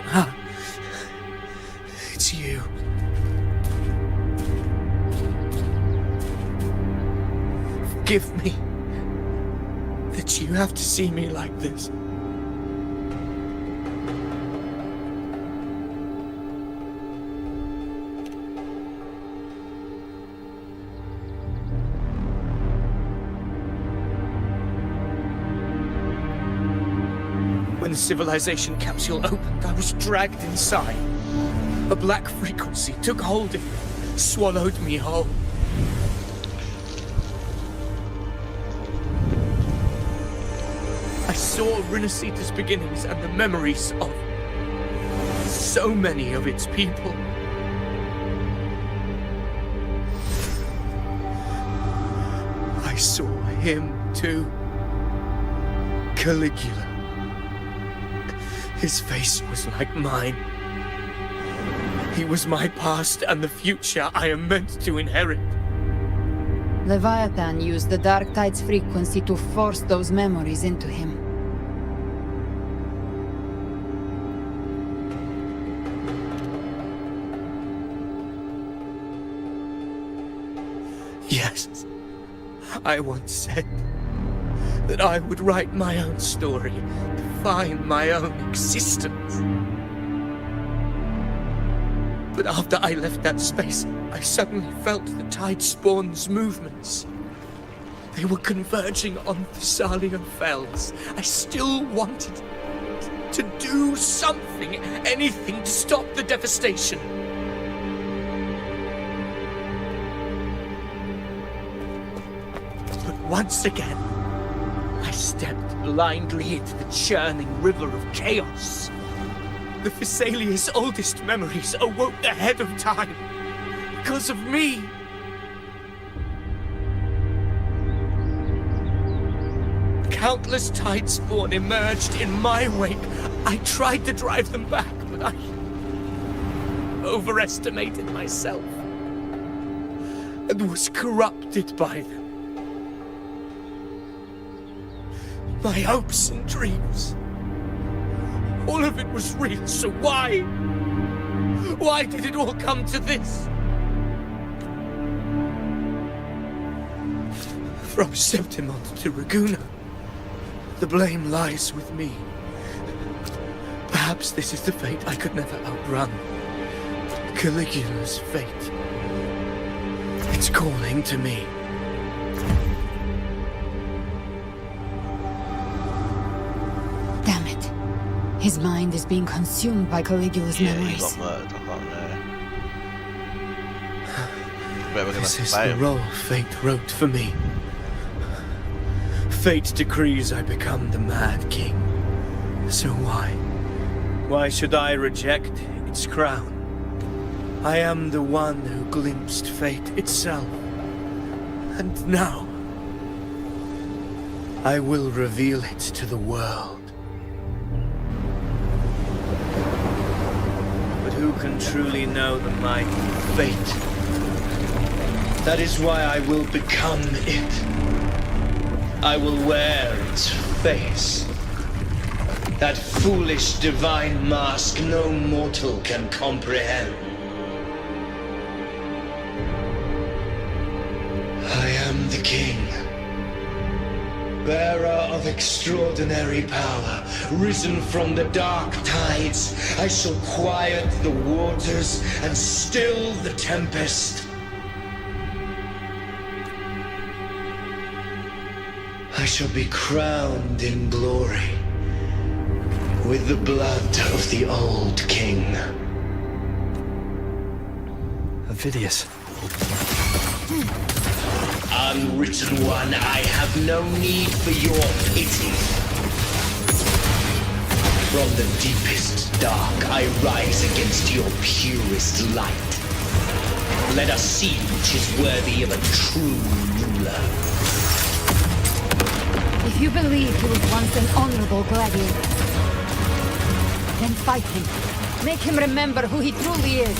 S16: hell! It's you. Forgive me that you have to see me like this. When the civilization capsule opened, I was dragged inside. A black frequency took hold of me, swallowed me whole. I saw Rinescita's beginnings and the memories of so many of its people. I saw him too. Caligula. His face was like mine. He was my past and the future I am meant to inherit.
S8: Leviathan used the Dark Tide's frequency to force those memories into him.
S16: Yes, I once said that I would write my own story, define my own existence.
S11: But after I left that space, I suddenly felt the tide spawn's movements. They were converging on Thessalia Fells. I still wanted to do something, anything to stop the devastation. But once again, I stepped blindly into the churning river of chaos. The Thessalia's oldest memories awoke ahead of time because of me. Countless tide spawn emerged in my wake. I tried to drive them back, but I overestimated myself and was corrupted by them. My hopes and dreams. All of it was real, so why? Why did it all come to this? From Septimont to Ragusa, the blame lies with me. Perhaps this is the fate I could never outrun. Caligula's fate. It's calling to me.
S8: Damn it. His mind is being consumed by Caligula's memories.
S1: He got murdered, I can't know.
S11: This is the role fate wrote for me. Fate decrees I become the Mad King. So why? Why should I reject its crown? I am the one who glimpsed fate itself. And now, I will reveal it to the world. But who can truly know the might of fate? That is why I will become it. I will wear its face. That foolish divine mask no mortal can comprehend. I am the king, bearer of extraordinary power, risen from the dark tides. I shall quiet the waters and still the tempest. I shall be crowned in glory with the blood of the old king.
S3: Avidius.
S6: Unwritten one, I have no need for your pity. From the deepest dark, I rise against your purest light. Let us see which is worthy of a true ruler.
S8: If you believe he was once an honorable gladiator, then fight him. Make him remember who he truly is.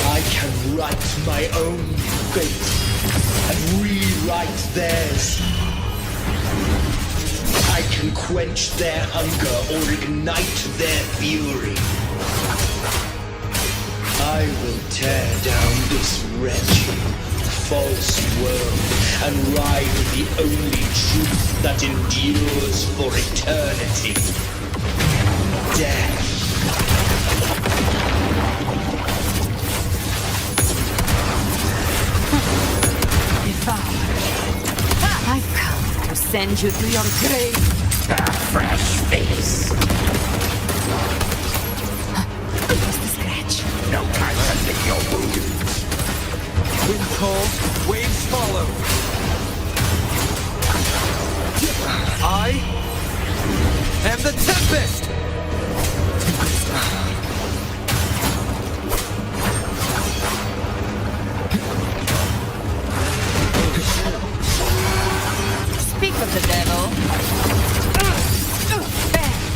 S6: I can write my own fate and rewrite theirs. I can quench their hunger or ignite their fury. I will tear down this wretched, false world and ride the only truth that endures for eternity. Death.
S8: I've come to send you to your grave.
S6: A fresh face.
S8: Just a scratch.
S6: No time to lick your wounds.
S10: Wind calls, waves follow. I am the Tempest!
S8: Speak of the devil.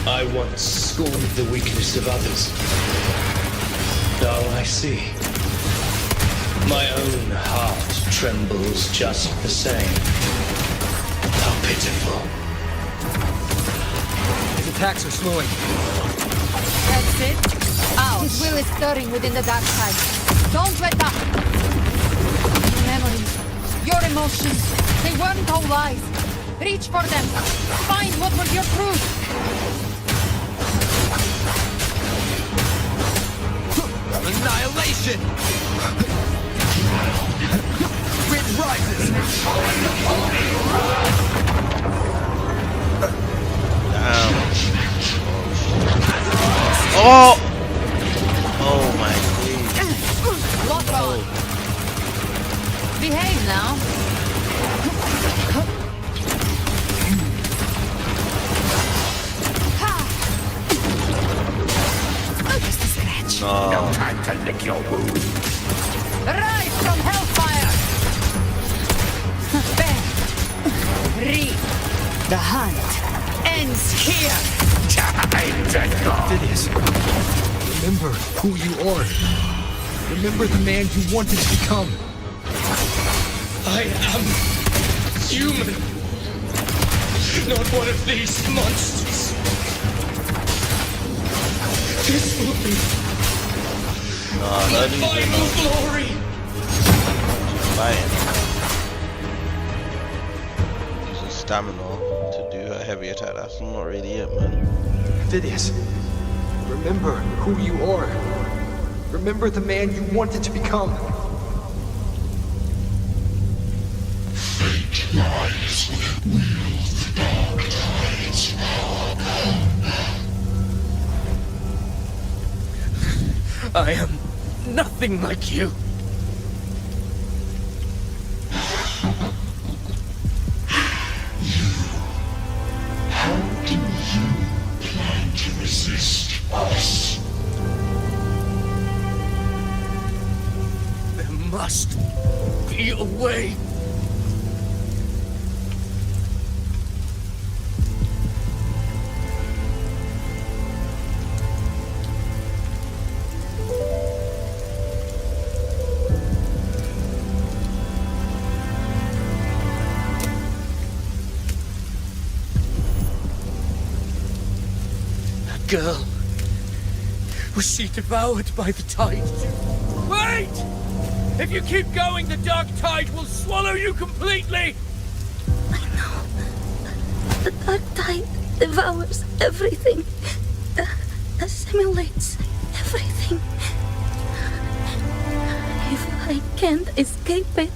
S6: I once scorned the weakness of others. Now I see. My own heart trembles just the same. How pitiful.
S10: His attacks are slowing.
S8: That's it. His will is stirring within the dark side. Don't let up. Your memories, your emotions, they weren't all lies. Reach for them. Find what was your truth.
S10: destruction! Wind rises!
S1: Damn. Oh! Oh my god.
S8: Lock on. Behave now. Just a scratch.
S1: No
S7: time to lick your wound.
S8: Rise from hellfire. Bang. Read. The hunt ends here.
S7: Time to go.
S10: Phineas, remember who you are. Remember the man you wanted to become.
S5: I am human. Not one of these monsters. This will be my final glory.
S1: Fighting. Using stamina to do a heavy attack. That's not really it, man.
S3: Phineas, remember who you are. Remember the man you wanted to become.
S7: Fate lies wield the dark tides of our combat.
S5: I am nothing like you.
S7: How do you plan to resist us?
S5: There must be a way. Girl. Was she devoured by the tide? Wait! If you keep going, the dark tide will swallow you completely!
S17: I know. The dark tide devours everything. Assimilates everything. If I can't escape it,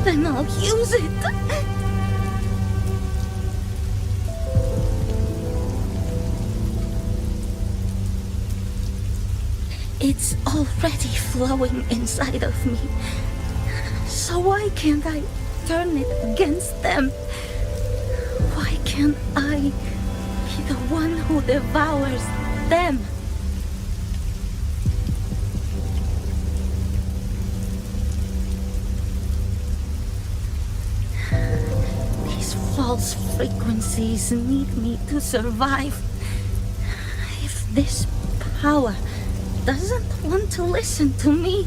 S17: then I'll use it. It's already flowing inside of me. So why can't I turn it against them? Why can't I be the one who devours them? These false frequencies need me to survive. If this power doesn't want to listen to me,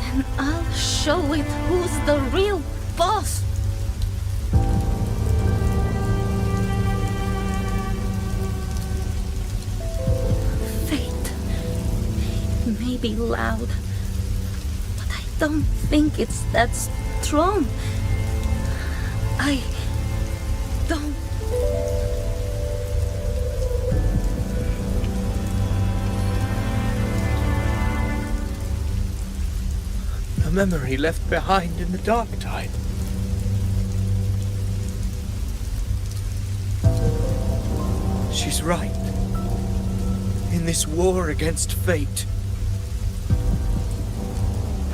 S17: then I'll show it who's the real boss. Fate may be loud, but I don't think it's that strong. I don't.
S5: A memory left behind in the dark tide. She's right. In this war against fate,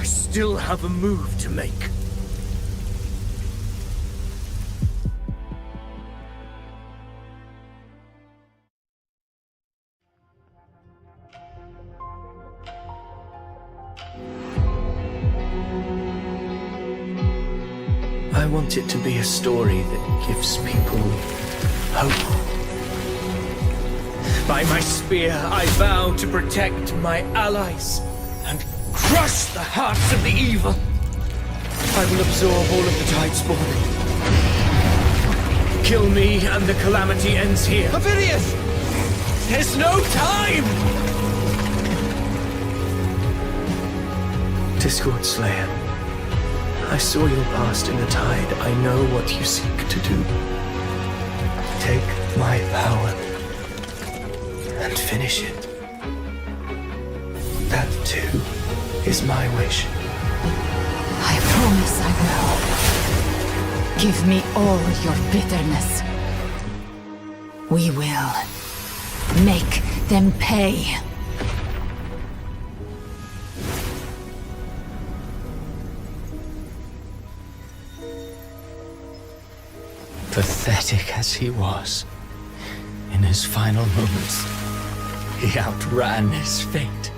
S5: I still have a move to make. I want it to be a story that gives people hope. By my spear, I vow to protect my allies and crush the hearts of the evil. I will absorb all of the Tidespawn. Kill me and the calamity ends here.
S10: Phineas!
S5: There's no time! Discord Slayer, I saw your past in the tide. I know what you seek to do. Take my power
S11: could finish it. That, too, is my wish.
S8: I promise I will. Give me all your bitterness. We will make them pay.
S6: Pathetic as he was, in his final moments, he outran his fate.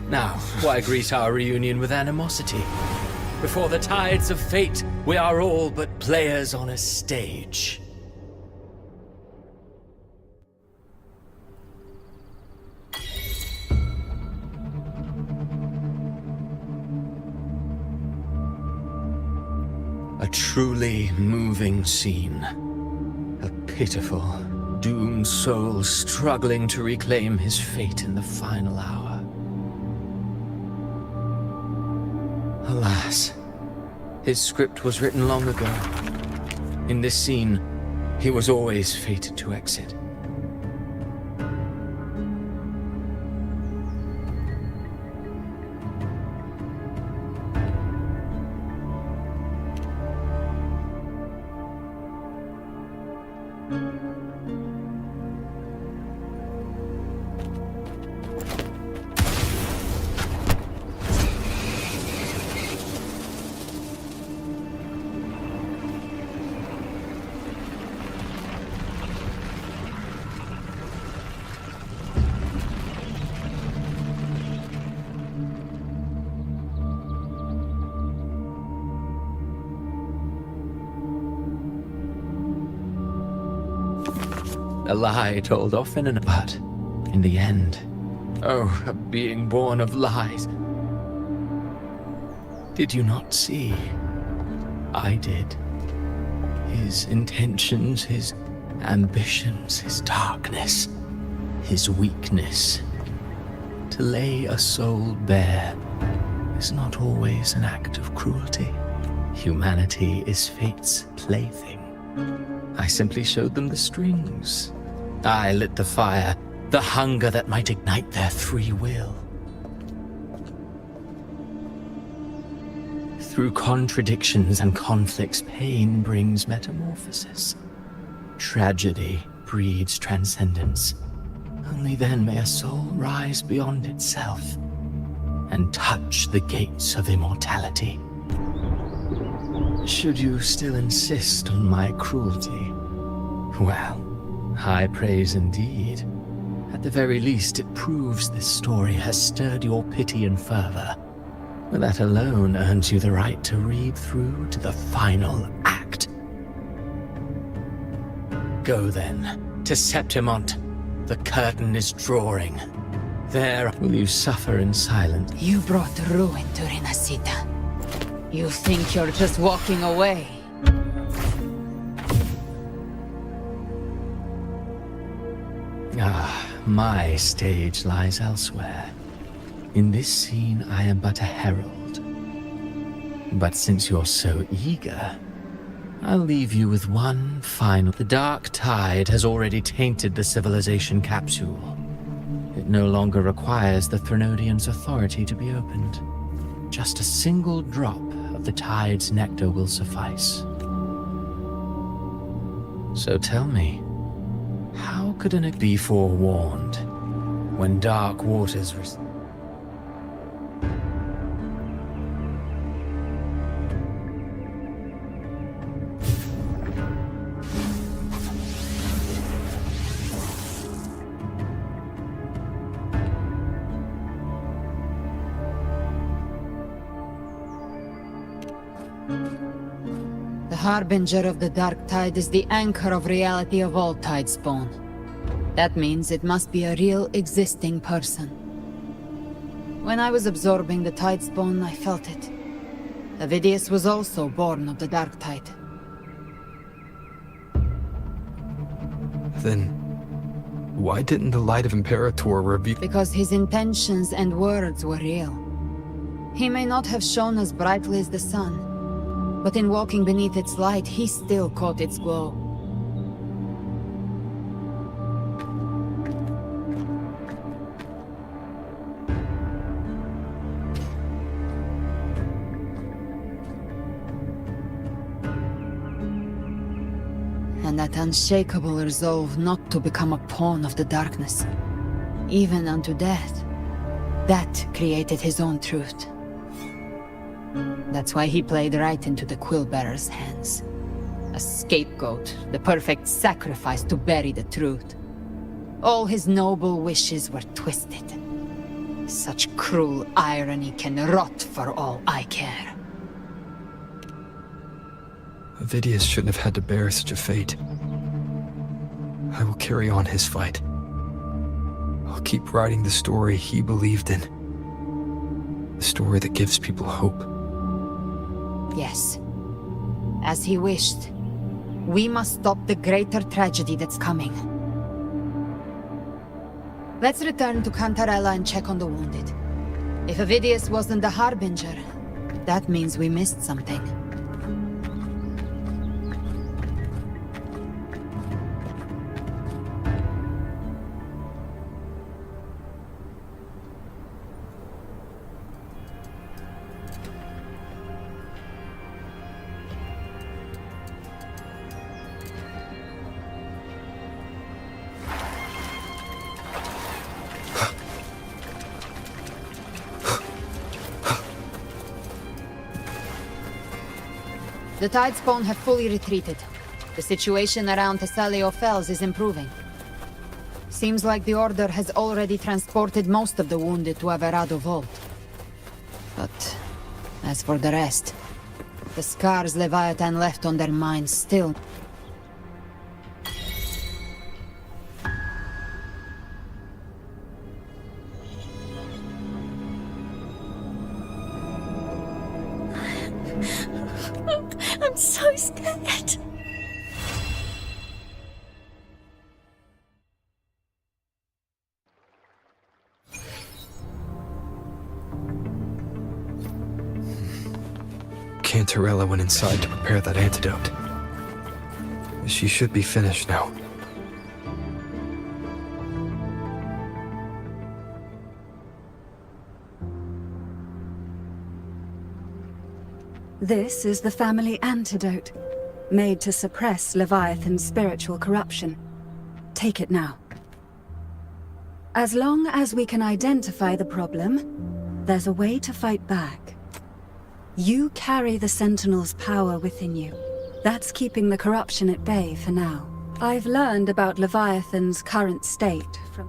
S6: Now, why greet our reunion with animosity? Before the tides of fate, we are all but players on a stage. A truly moving scene. A pitiful, doomed soul struggling to reclaim his fate in the final hour. Alas, his script was written long ago. In this scene, he was always fated to exit. A lie told often and but in the end, oh, a being born of lies. Did you not see? I did. His intentions, his ambitions, his darkness, his weakness. To lay a soul bare is not always an act of cruelty. Humanity is fate's plaything. I simply showed them the strings. I lit the fire, the hunger that might ignite their free will. Through contradictions and conflicts, pain brings metamorphosis. Tragedy breeds transcendence. Only then may a soul rise beyond itself and touch the gates of immortality. Should you still insist on my cruelty, well, high praise indeed. At the very least, it proves this story has stirred your pity and fervor. That alone earns you the right to read through to the final act. Go then, to Septimont. The curtain is drawing. There will you suffer in silence.
S8: You brought ruin to Rinescita. You think you're just walking away?
S6: Ah, my stage lies elsewhere. In this scene, I am but a herald. But since you're so eager, I'll leave you with one final... The dark tide has already tainted the civilization capsule. It no longer requires the Threnodian's authority to be opened. Just a single drop of the tide's nectar will suffice. So tell me, how could an be forewarned when dark waters...
S8: The harbinger of the dark tide is the anchor of reality of all Tidespawn. That means it must be a real existing person. When I was absorbing the Tidespawn, I felt it. Avidius was also born of the dark tide.
S3: Then, why didn't the light of Imperator reveal...
S8: Because his intentions and words were real. He may not have shone as brightly as the sun, but in walking beneath its light, he still caught its glow. and that unshakable resolve not to become a pawn of the darkness, even unto death. That created his own truth. That's why he played right into the Quill-Bearer's hands. A scapegoat, the perfect sacrifice to bury the truth. All his noble wishes were twisted. Such cruel irony can rot for all I care.
S3: Avidius shouldn't have had to bear such a fate. I will carry on his fight. I'll keep writing the story he believed in. The story that gives people hope.
S8: Yes. As he wished. We must stop the greater tragedy that's coming. Let's return to Cantarella and check on the wounded. If Avidius wasn't the Harbinger, that means we missed something. The Tidespawn have fully retreated. The situation around Thessalio Fells is improving. Seems like the Order has already transported most of the wounded to Averado Vault. But as for the rest, the scars Leviathan left on their minds still...
S17: I'm so scared.
S3: Cantarella went inside to prepare that antidote. She should be finished now.
S9: This is the family antidote, made to suppress Leviathan's spiritual corruption. Take it now. As long as we can identify the problem, there's a way to fight back. You carry the Sentinel's power within you. That's keeping the corruption at bay for now. I've learned about Leviathan's current state from...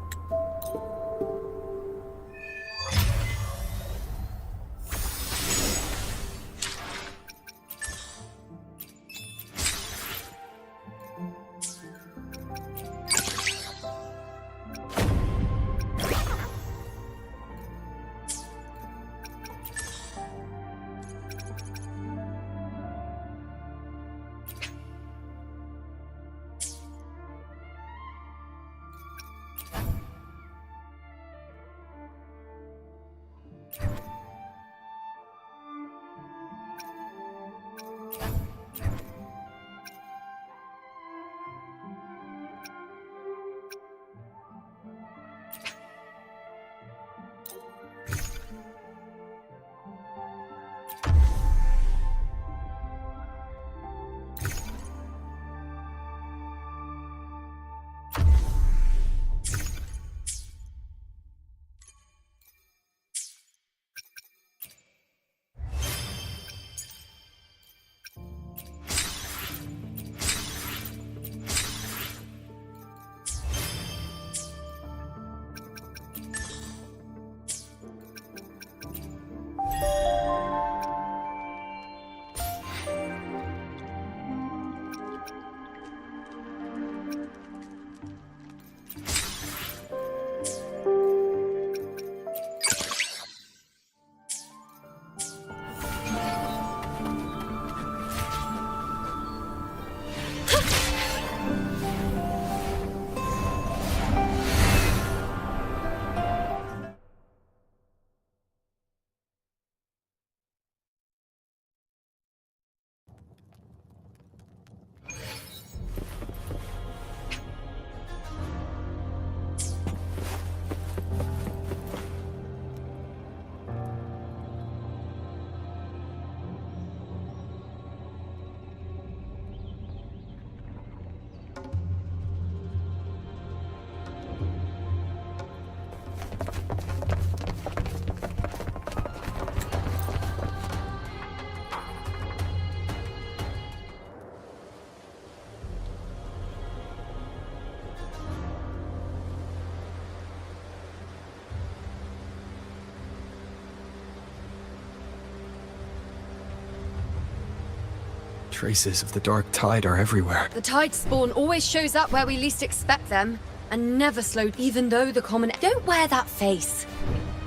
S3: Traces of the dark tide are everywhere.
S20: The tide spawn always shows up where we least expect them, and never slowed, even though the common...
S13: Don't wear that face.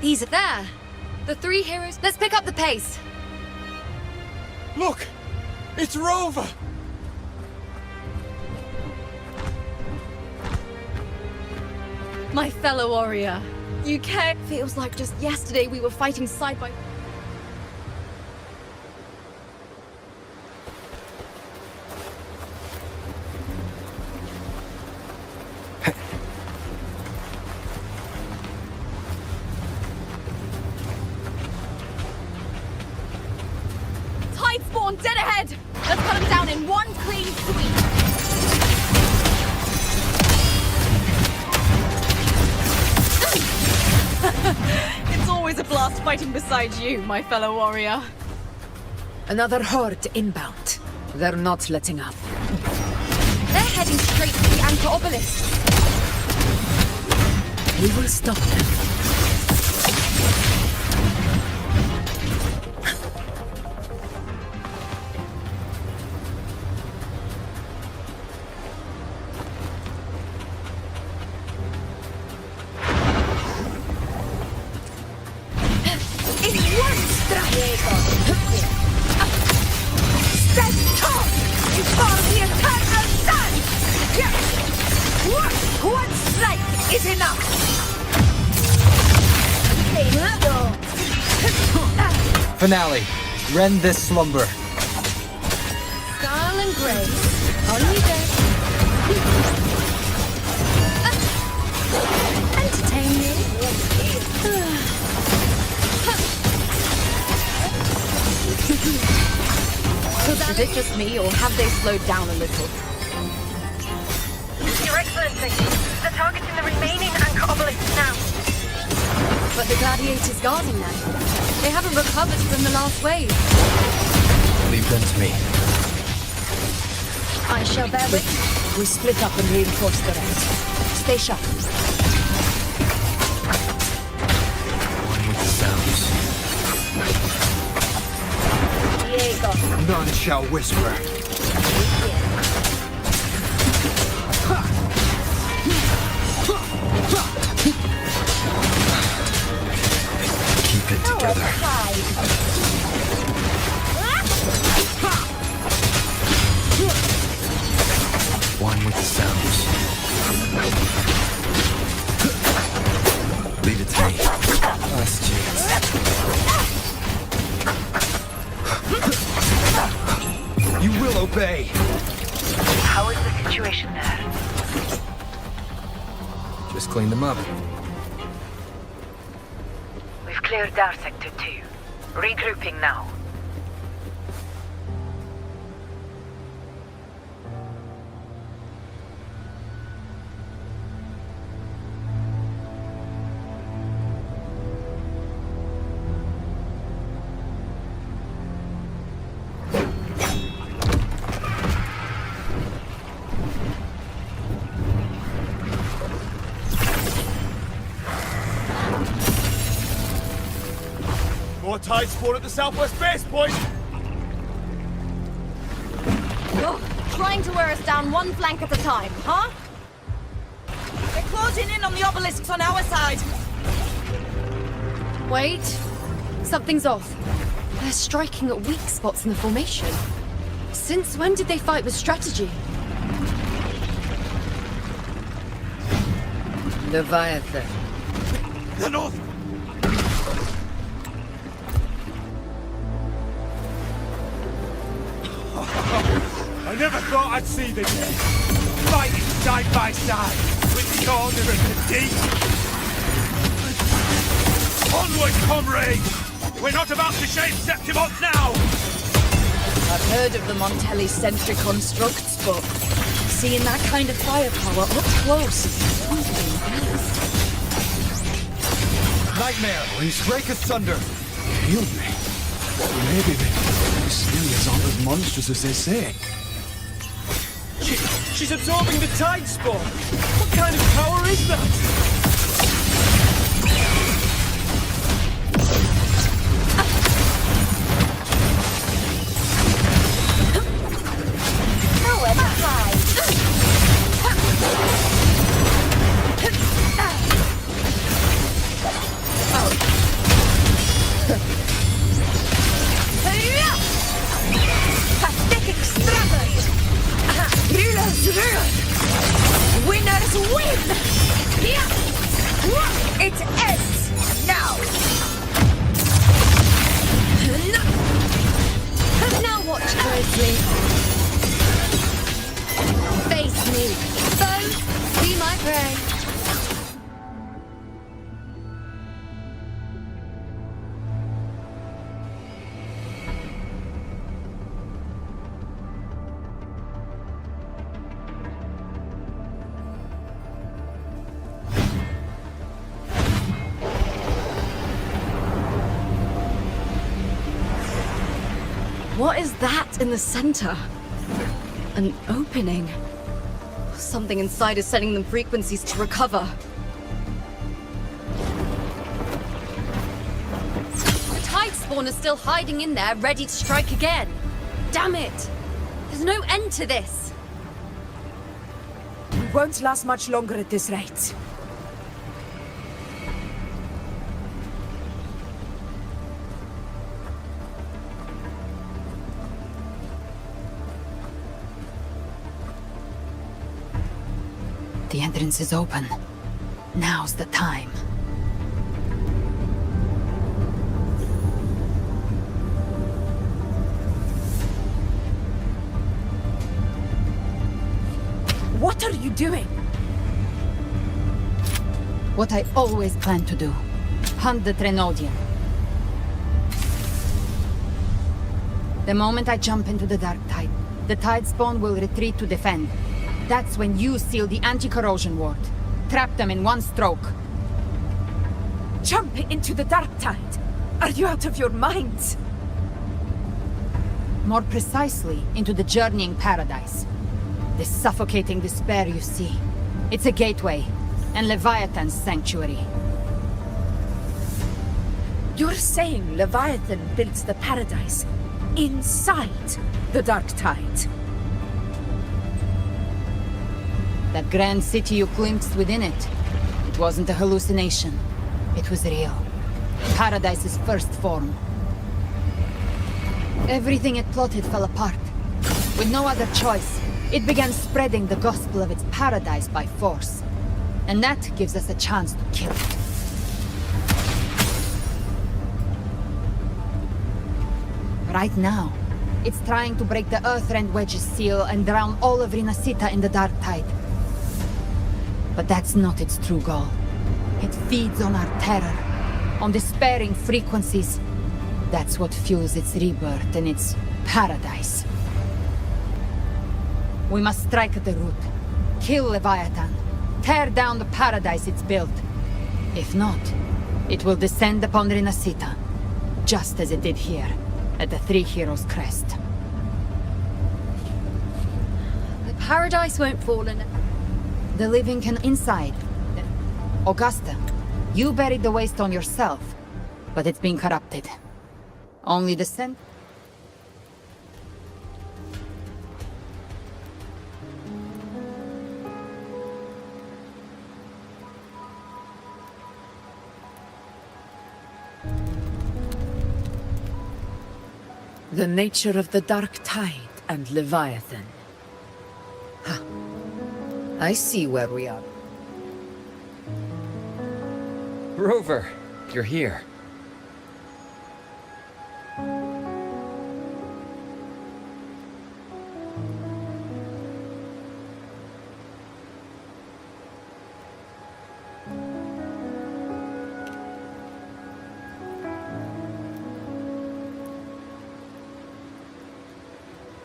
S20: These are there. The 3 heroes. Let's pick up the pace.
S16: Look! It's Rover!
S20: My fellow warrior. You care? Feels like just yesterday we were fighting side by...
S13: Tide spawn dead ahead! Let's cut them down in one clean sweep! It's always a blast fighting beside you, my fellow warrior.
S21: Another horde inbound. They're not letting up.
S20: They're heading straight to the Anchor Obelisk.
S21: We will stop them.
S22: Finale. Rend this slumber.
S20: Style and grace. On you go. Entertaining.
S13: Is it just me, or have they slowed down a little?
S23: Your Excellency, they're targeting the remaining Anchor Obelisk now.
S20: But the gladiators guarding them. They haven't recovered from the last wave.
S22: Leave them to me.
S20: I shall bear with.
S21: We split up and reinforce the rest. Stay sharp.
S3: One with the sounds.
S23: Diego.
S10: None shall whisper.
S3: Keep it together. One with the sounds. Leave it to me. Last chance.
S10: You will obey.
S23: How is the situation there?
S3: Just clean them up.
S23: We've cleared our Sector 2. Regrouping now.
S16: More tide spawn at the southwest base point!
S13: You're trying to wear us down one flank at a time, huh? They're closing in on the obelisks on our side.
S20: Wait. Something's off. They're striking at weak spots in the formation. Since when did they fight with strategy?
S21: Leviathan.
S16: The north! I never thought I'd see the day. Fighting side by side with the order of the deep. Onward, comrades! We're not about to shame Septimont now!
S13: I've heard of the Montelli-centric constructs, but seeing that kind of firepower up close is something else.
S10: Nightmare, please break asunder. Heal me. Maybe this really aren't as monstrous as they say.
S16: She's absorbing the tide spawn! What kind of power is that?
S20: me. Foes, be my prey.
S13: What is that in the center? An opening. Something inside is sending them frequencies to recover.
S20: The tide spawn is still hiding in there, ready to strike again. Damn it! There's no end to this.
S21: We won't last much longer at this rate.
S8: The entrance is open. Now's the time.
S21: What are you doing?
S8: What I always planned to do. Hunt the Trenodian. The moment I jump into the dark tide, the tide spawn will retreat to defend. That's when you seal the anti-corrosion ward. Trap them in one stroke.
S21: Jump into the dark tide? Are you out of your mind?
S8: More precisely, into the journeying paradise. The suffocating despair you see. It's a gateway, and Leviathan's sanctuary.
S21: You're saying Leviathan built the paradise inside the dark tide?
S8: That grand city you glimpsed within it, it wasn't a hallucination. It was real. Paradise's first form. Everything it plotted fell apart. With no other choice, it began spreading the gospel of its paradise by force. And that gives us a chance to kill it. Right now, it's trying to break the Earthrend Wedge's seal and drown all of Rinescita in the dark tide. But that's not its true goal. It feeds on our terror, on despairing frequencies. That's what fuels its rebirth and its paradise. We must strike at the root, kill Leviathan, tear down the paradise it's built. If not, it will descend upon Rinescita, just as it did here, at the Three Heroes' Crest.
S20: The paradise won't fall in it.
S8: The living can inside. Augusta, you buried the waste on yourself, but it's been corrupted. Only the scent.
S21: The nature of the dark tide and Leviathan. Huh. I see where we are.
S22: Rover, you're here.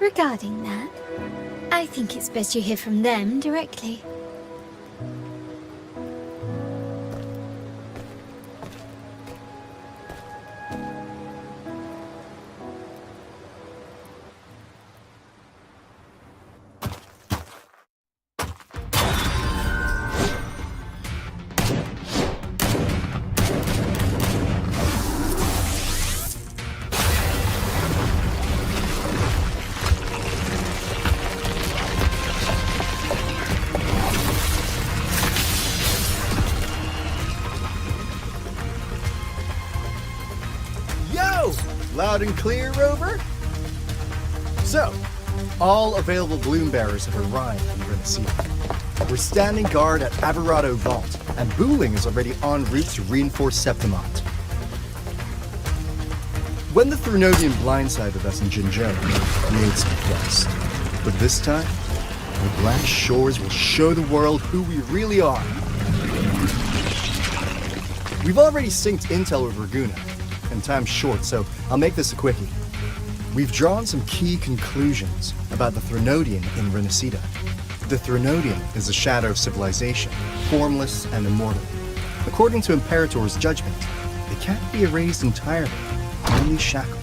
S4: Regarding that, I think it's best you hear from them directly.
S2: Loud and clear, Rover? So, all available bloom bearers have arrived in Rinescita. We're standing guard at Averado Vault, and Booling is already en route to reinforce Septimont. When the Thrunodian blindsided us in Jinzhou, we made some quest. But this time, the Black Shores will show the world who we really are. We've already synced intel with Raguna, and time's short, so I'll make this a quickie. We've drawn some key conclusions about the Threnodian in Rinescita. The Threnodian is a shadow of civilization, formless and immortal. According to Imperator's judgment, it can't be erased entirely, only shackled.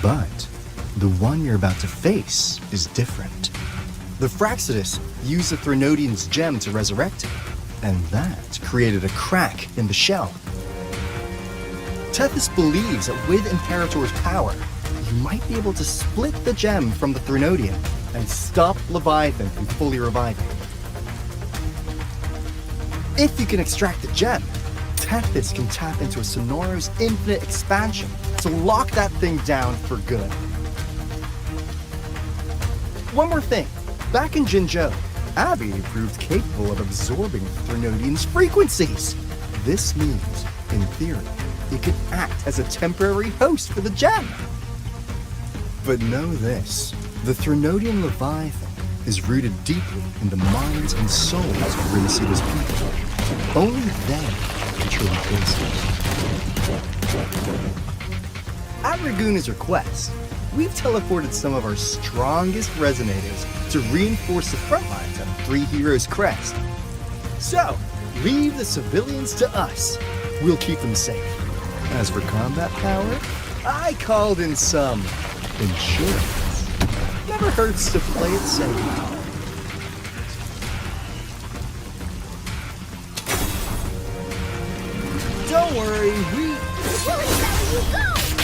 S2: But the one you're about to face is different. The Fraxidus used the Threnodian's gem to resurrect it, and that created a crack in the shell. Tethys believes that with Imperator's power, you might be able to split the gem from the Threnodian and stop Leviathan from fully reviving. If you can extract the gem, Tethys can tap into a Sonoro's infinite expansion to lock that thing down for good. One more thing. Back in Jinzhou, Abby proved capable of absorbing Threnodian's frequencies. This means, in theory, it could act as a temporary host for the gem. But know this, the Threnodian Leviathan is rooted deeply in the minds and souls of Rinescita's people. Only they can truly face it. At Raguna's request, we've teleported some of our strongest resonators to reinforce the front lines at Three Heroes Crest. So, leave the civilians to us. We'll keep them safe. As for combat power, I called in some insurance. Never hurts to play it safe. Don't worry, we...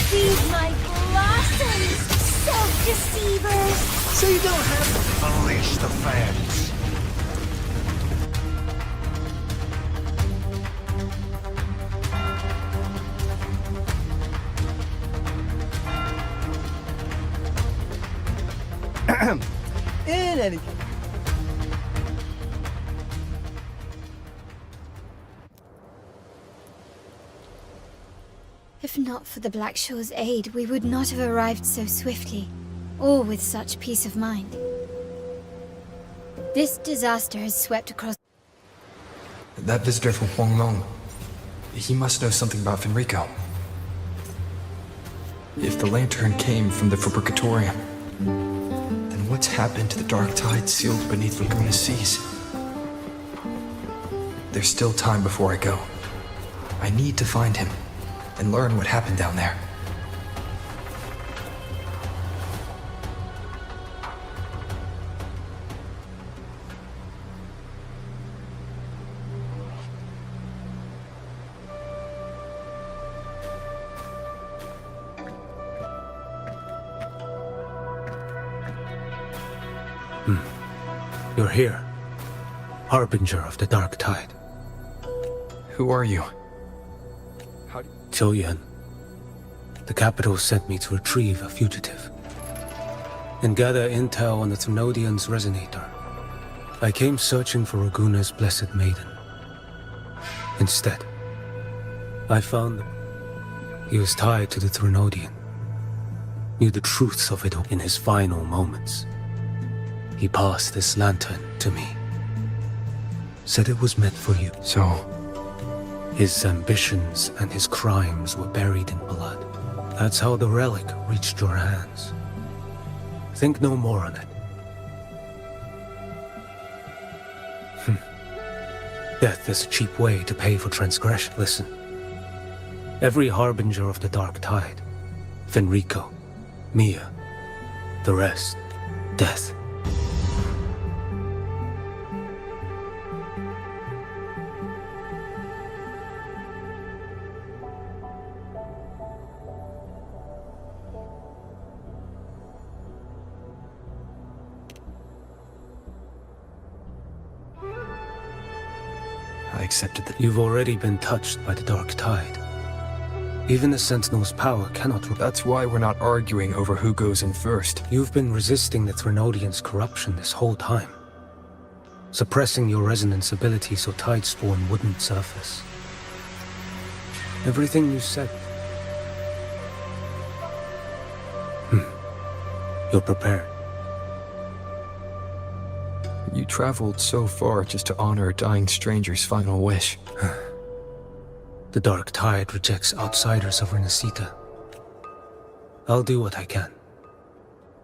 S19: Feed my blossoms, self-deceivers!
S2: So you don't have to
S7: unleash the fans.
S2: In any case.
S4: If not for the Black Shore's aid, we would not have arrived so swiftly, or with such peace of mind. This disaster has swept across...
S3: That visitor from Huanglong, he must know something about Fenrico. If the lantern came from the Fabricatorium, then what's happened to the dark tide sealed beneath Laguna's seas? There's still time before I go. I need to find him and learn what happened down there.
S14: You're here, Harbinger of the Dark Tide.
S3: Who are you?
S14: Zhou Yan. The capital sent me to retrieve a fugitive and gather intel on the Threnodian's resonator. I came searching for Raguna's blessed maiden. Instead, I found he was tied to the Threnodian, knew the truths of it in his final moments. He passed this lantern to me, said it was meant for you.
S3: So,
S14: his ambitions and his crimes were buried in blood. That's how the relic reached your hands. Think no more on it. Death is a cheap way to pay for transgression. Listen. Every harbinger of the Dark Tide, Fenrico, Mia, the rest, death.
S3: I accepted that.
S14: You've already been touched by the Dark Tide. Even the Sentinel's power cannot...
S3: That's why we're not arguing over who goes in first.
S14: You've been resisting the Threnodian's corruption this whole time. Suppressing your resonance ability so Tidespawn wouldn't surface. Everything you said... You're prepared.
S3: You traveled so far just to honor a dying stranger's final wish.
S14: The Dark Tide rejects outsiders of Rinescita. I'll do what I can.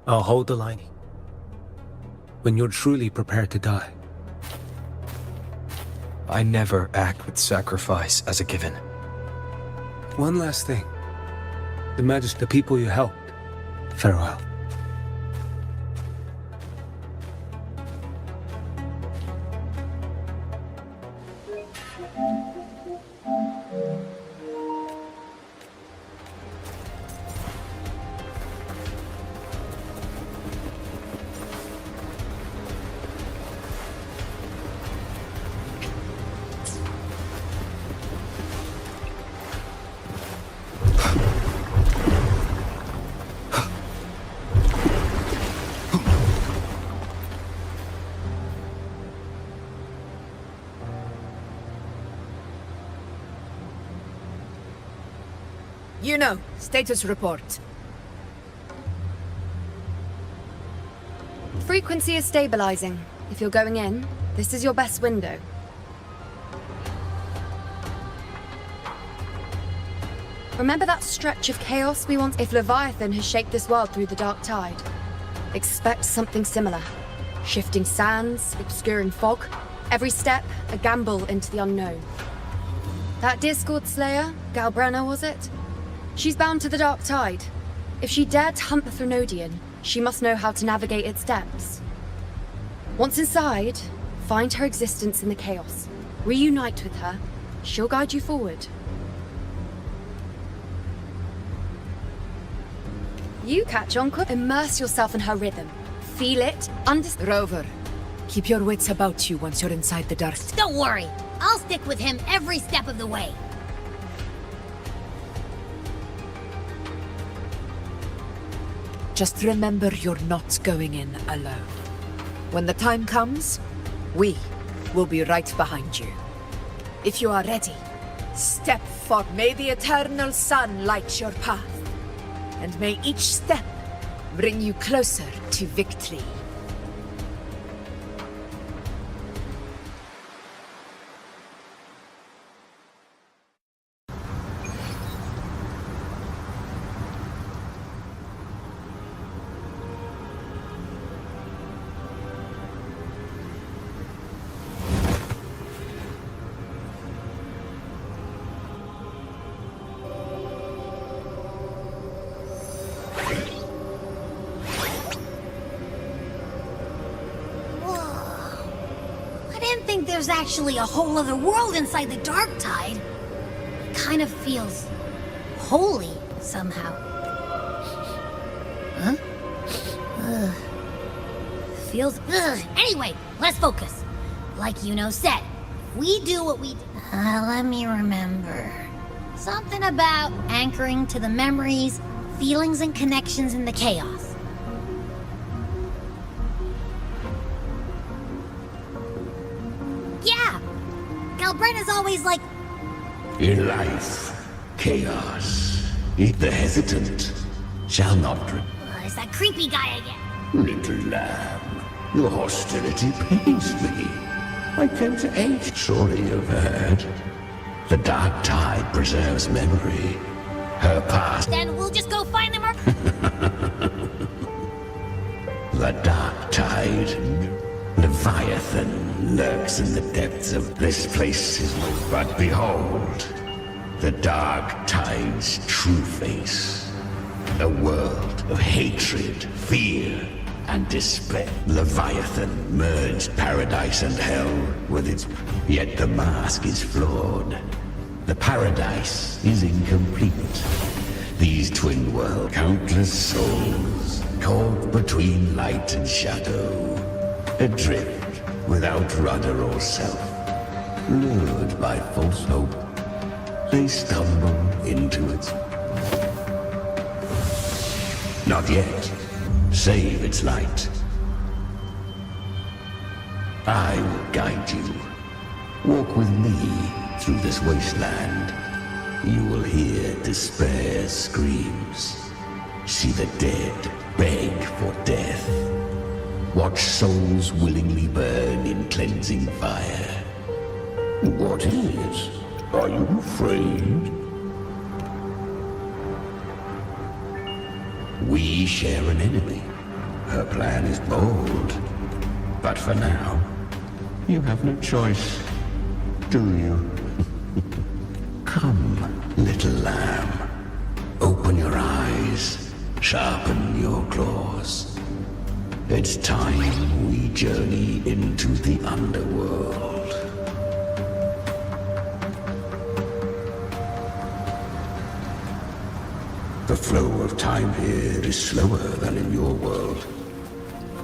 S14: I'll hold the line. When you're truly prepared to die.
S3: I never act with sacrifice as a given.
S14: One last thing. The people you helped, farewell.
S21: You know, status report.
S20: Frequency is stabilizing. If you're going in, this is your best window. Remember that stretch of chaos we once? If Leviathan has shaped this world through the Dark Tide, expect something similar. Shifting sands, obscuring fog, every step a gamble into the unknown. That Discord Slayer, Galbrenna was it? She's bound to the Dark Tide. If she dared to hunt the Threnodian, she must know how to navigate its depths. Once inside, find her existence in the chaos. Reunite with her. She'll guide you forward. You catch on quick. Immerse yourself in her rhythm. Feel it, understand.
S21: Rover, keep your wits about you once you're inside the Dark.
S12: Don't worry. I'll stick with him every step of the way.
S21: Just remember you're not going in alone. When the time comes, we will be right behind you. If you are ready, step forward. May the eternal sun light your path, and may each step bring you closer to victory.
S12: There's actually a whole other world inside the Dark Tide. It kind of feels holy somehow. Huh? Feels ugh. Anyway, let's focus. Like Yuno said, we do what we let me remember. Something about anchoring to the memories, feelings, and connections in the chaos. Galbrenna's always like...
S7: In life, chaos. The hesitant shall not...
S12: It's that creepy guy again.
S7: Little lamb, your hostility pains me. I came to aid. Surely you've heard. The Dark Tide preserves memory. Her past...
S12: Then we'll just go find them.
S7: The Dark Tide... Leviathan lurks in the depths of this place, but behold, the Dark Tide's true face. A world of hatred, fear, and despair. Leviathan merged paradise and hell with its... Yet the mask is flawed. The paradise is incomplete. These twin worlds, countless souls, caught between light and shadow. Adrift, without rudder or self, lured by false hope, they stumble into it. Not yet. Save its light. I will guide you. Walk with me through this wasteland. You will hear despair's screams. See the dead beg for watch souls willingly burn in cleansing fire. What is it? Are you afraid? We share an enemy. Her plan is bold. But for now, you have no choice, do you? Come, little lamb. Open your eyes. Sharpen your claws. It's time we journey into the underworld. The flow of time here is slower than in your world.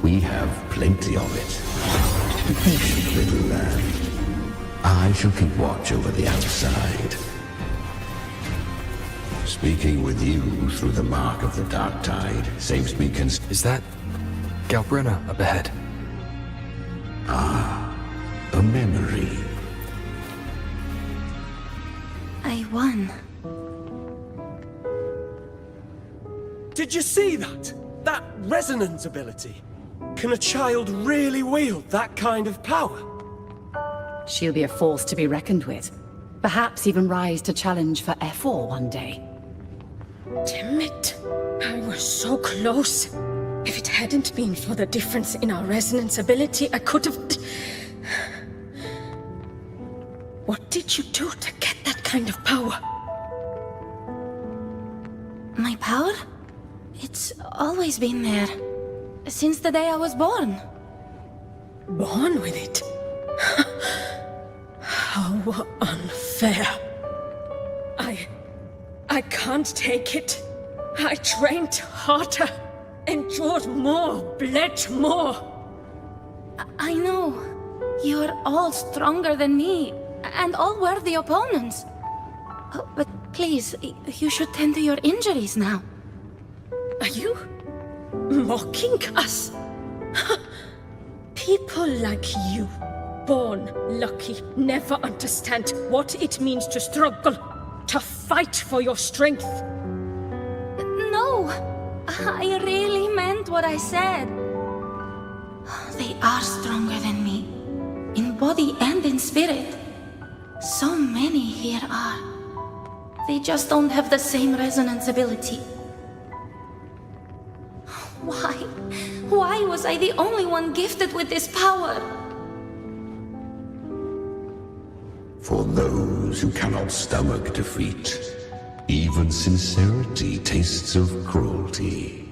S7: We have plenty of it. Be patient, little lamb. I shall keep watch over the outside. Speaking with you through the mark of the dark tide saves me
S3: Is that Galbrina up ahead?
S7: Ah, a memory.
S4: I won.
S1: Did you see that? That resonance ability? Can a child really wield that kind of power?
S15: She'll be a force to be reckoned with. Perhaps even rise to challenge for F4 one day.
S18: Damn it. I was so close. If it hadn't been for the difference in our resonance ability, I could have... What did you do to get that kind of power?
S4: My power? It's always been there. Since the day I was born.
S18: Born with it? How unfair. I can't take it. I trained harder, endured more, bled more.
S4: I know. You're all stronger than me, and all worthy opponents. But please, you should tend to your injuries now.
S18: Are you mocking us? People like you, born lucky, never understand what it means to struggle, to fight for your strength.
S4: No, I really meant what I said. They are stronger than me, in body and in spirit. So many here are. They just don't have the same resonance ability. Why? Why was I the only one gifted with this power?
S7: For those who cannot stomach defeat, even sincerity tastes of cruelty.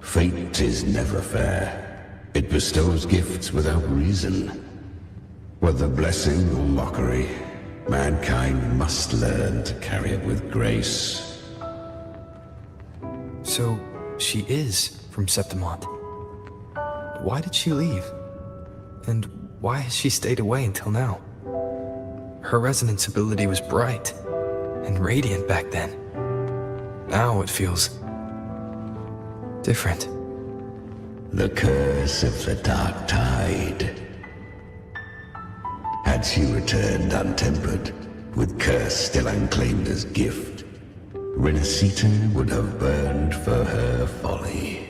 S7: Fate is never fair. It bestows gifts without reason. Whether blessing or mockery, mankind must learn to carry it with grace.
S3: So, she is from Septimont. Why did she leave? And why has she stayed away until now? Her resonance ability was bright and radiant back then. Now it feels different.
S7: The curse of the dark tide. Had she returned untempered, with curse still unclaimed as gift, Rinescita would have burned for her folly.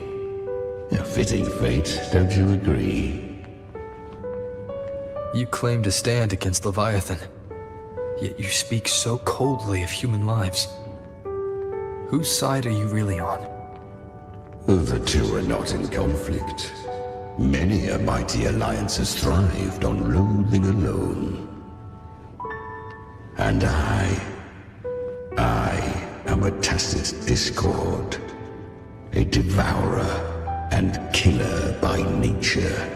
S7: A fitting fate, don't you agree?
S3: You claim to stand against Leviathan, yet you speak so coldly of human lives. Whose side are you really on?
S7: The two are not in conflict. Many a mighty alliance has thrived on loathing alone. And I am a tacit discord, a devourer and killer by nature.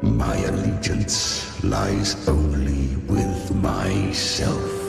S7: My allegiance lies only with myself.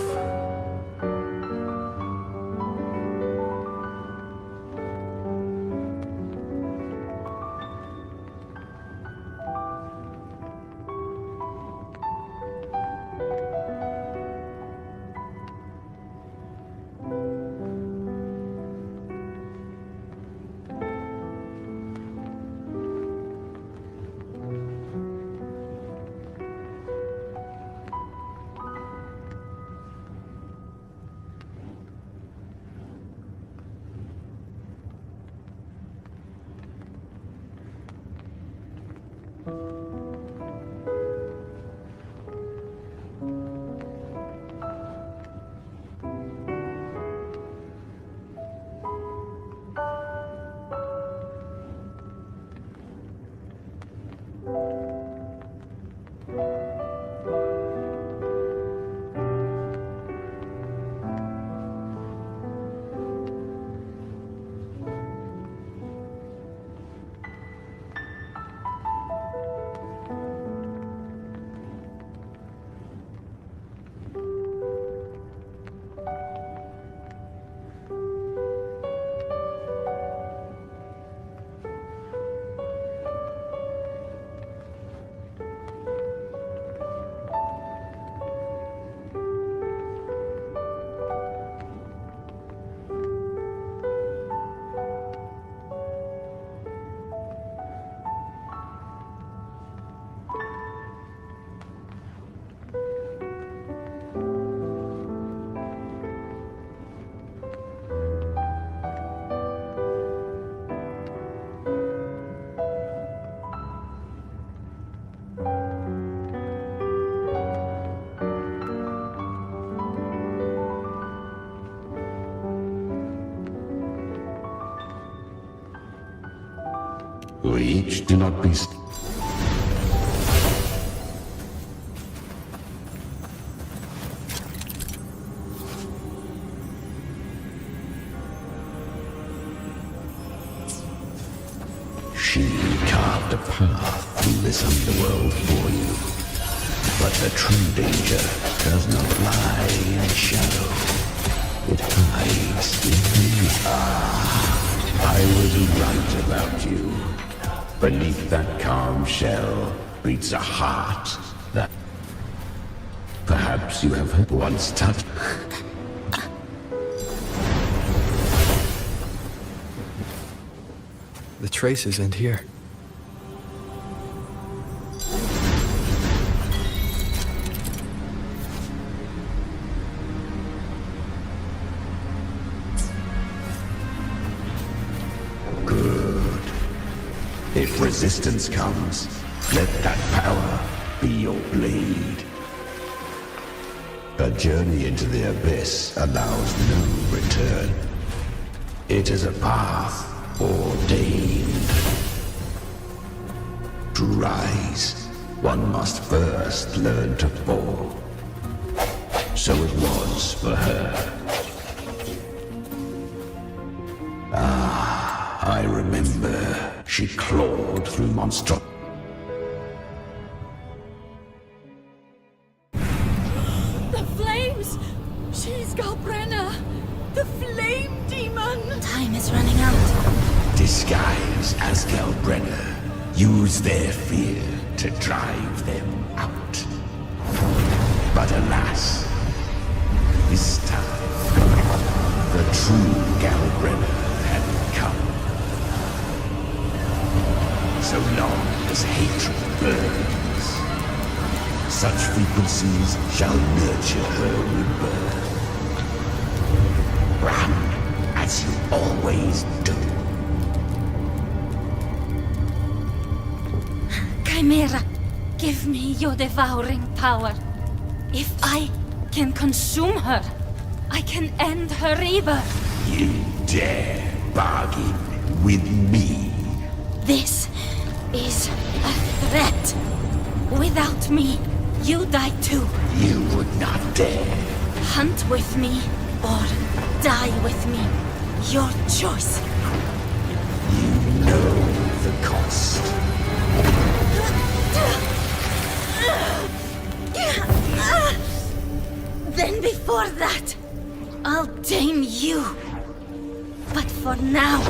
S7: We each do not be... She carved a path through this underworld for you. But the true danger does not lie in shadow. It hides in the... I was right about you. Beneath that calm shell beats a heart that... Perhaps you have once touched...
S3: The traces end here.
S7: Good. If resistance comes, let that power be your blade. A journey into the abyss allows no return. It is a path ordained. To rise, one must first learn to fall. So it was for her. I remember she clawed through monster.
S18: The flames! She's Galbrenna! The flame demon!
S4: Time is running out.
S7: Disguise as Galbrenna. Use their fear to drive them out. But alas, this time, the true Galbrenna hadn't come. So long as hatred burns, such frequencies shall nurture her rebirth. Run, as you always do.
S4: Chimera, give me your devouring power. If I can consume her, I can end her rebirth.
S7: You dare bargain with me?
S4: This is a threat. Without me, you die too.
S7: You would not dare.
S4: Hunt with me or die with me. Your choice.
S7: You know the cost.
S4: Then before that, I'll tame you. But for now,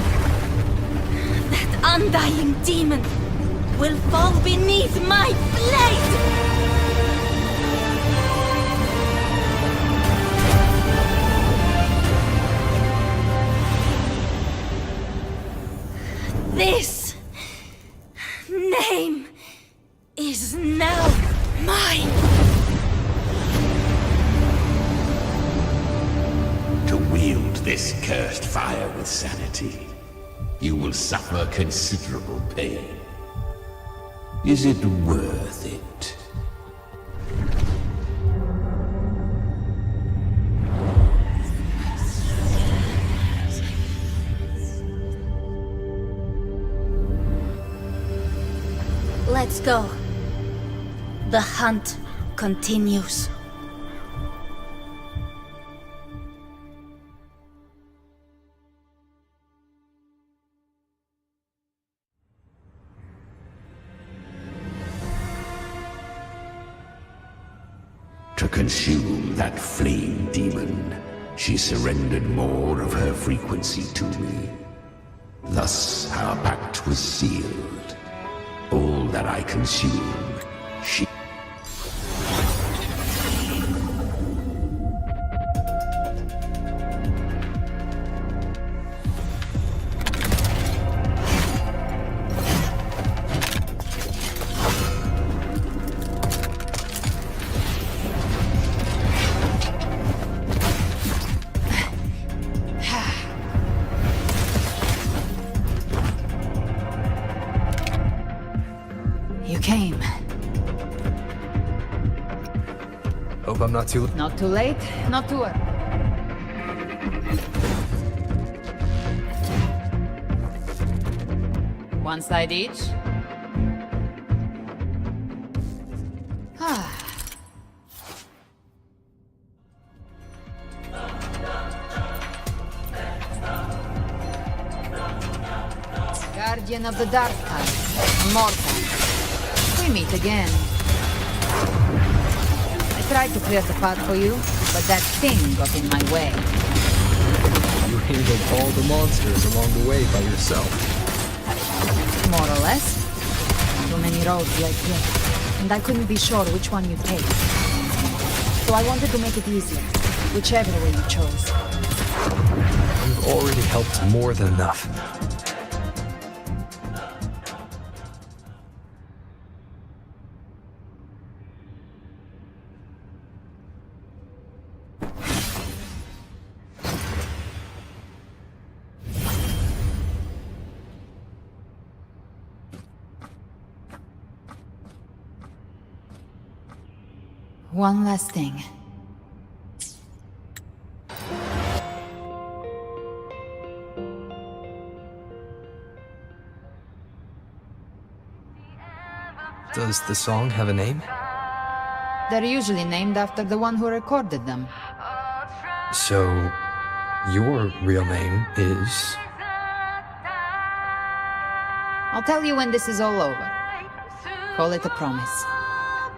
S4: that undying demon will fall beneath my blade! This name is now mine.
S7: To wield this cursed fire with sanity, you will suffer considerable pain. Is it worth it?
S4: Let's go. The hunt continues.
S7: To consume that flame demon, she surrendered more of her frequency to me. Thus our pact was sealed. All that I consume, she...
S8: You came.
S3: Hope I'm not too...
S8: Not too late, not too early. One side each. Guardian of the Dark Tide, Mortal. We meet again. I tried to clear the path for you, but that thing got in my way.
S3: You handled all the monsters along the way by yourself.
S8: More or less. Too many roads led here, and I couldn't be sure which one you'd take. So I wanted to make it easier, whichever way you chose.
S3: You've already helped more than enough.
S8: One last thing.
S3: Does the song have a name?
S8: They're usually named after the one who recorded them.
S3: So, your real name is...
S8: I'll tell you when this is all over. Call it a promise.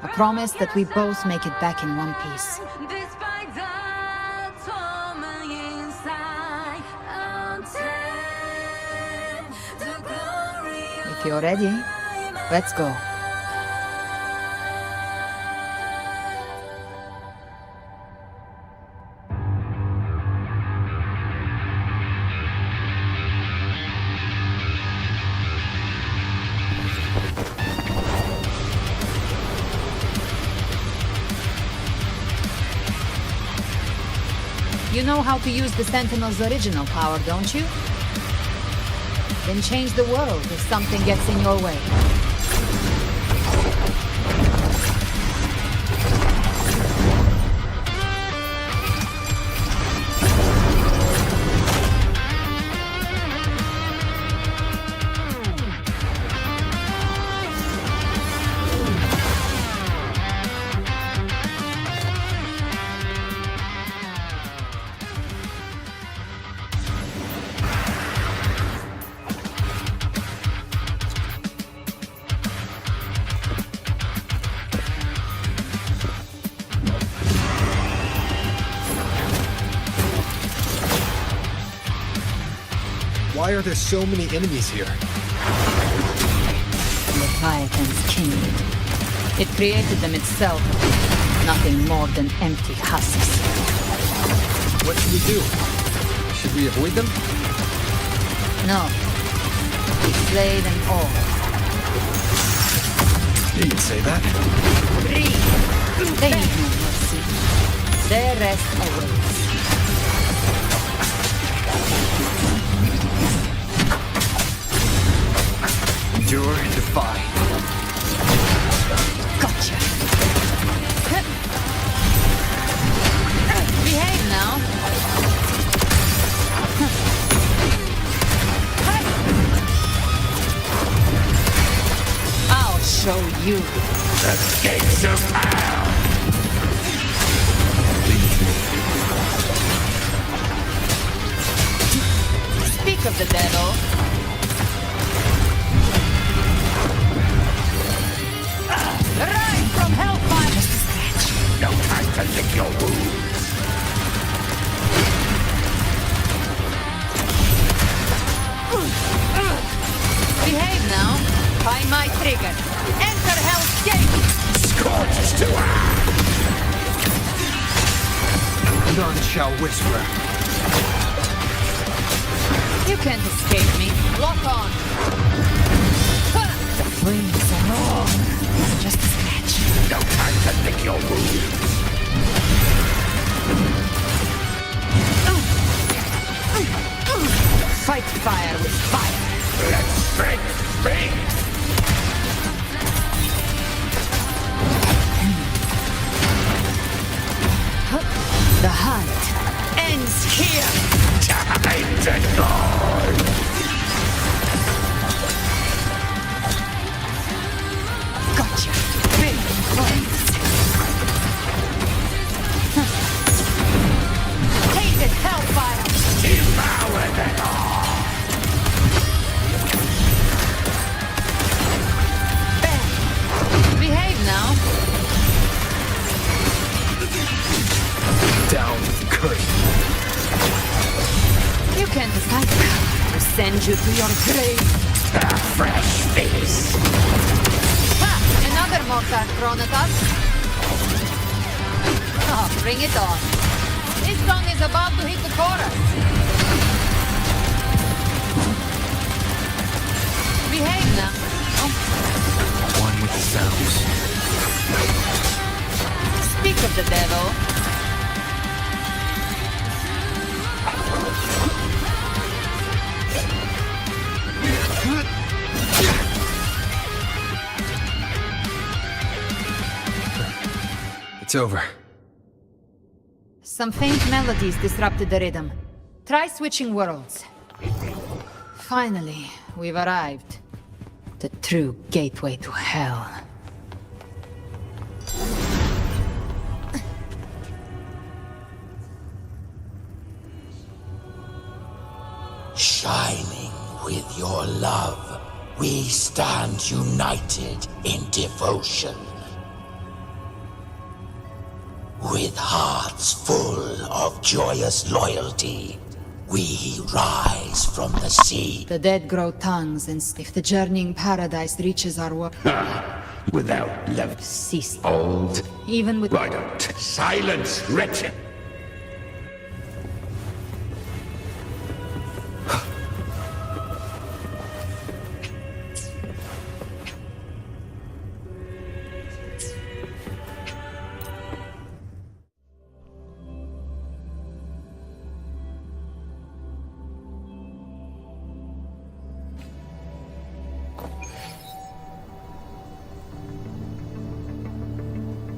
S8: A promise that we both make it back in one piece. If you're ready, let's go. You know how to use the Sentinel's original power, don't you? Then change the world if something gets in your way.
S3: Why are there so many enemies here?
S8: Leviathan's kingdom. It created them itself. Nothing more than empty husks.
S3: What should we do? Should we avoid them?
S8: No. We slay them all.
S3: You'd say that?
S8: They need no mercy. Their rest awaits.
S3: Endure and defy.
S8: Gotcha. Behave now. I'll show you.
S7: The gates of hell!
S3: Leave me.
S8: Speak of the devil. Right from hellfire! Just a scratch.
S7: No time to lick your wounds.
S8: Behave now. Find my trigger. Enter Hell's Gate!
S7: Scorched to earth!
S3: None shall whisper.
S8: You can't escape me. Lock on. The flames are on. Just a scratch.
S7: No time to lick your wounds.
S8: Fight fire with fire.
S7: Let strength speak!
S8: The hunt ends here.
S7: Time to die!
S8: you to your grave.
S7: A fresh face.
S8: Ha! Another mortar thrown at us. Oh, bring it on. This song is about to hit the chorus. Behave now.
S10: One with the sounds.
S8: Speak of the devil.
S3: It's over.
S8: Some faint melodies disrupted the rhythm. Try switching worlds. Finally, we've arrived. The true gateway to hell.
S7: Shining with your love, we stand united in devotion. With hearts full of joyous loyalty, we rise from the sea.
S8: The dead grow tongues, and if the journeying paradise reaches our world,
S7: Without love,
S8: cease.
S7: old.
S8: Even with
S7: Why don't silence, wretched?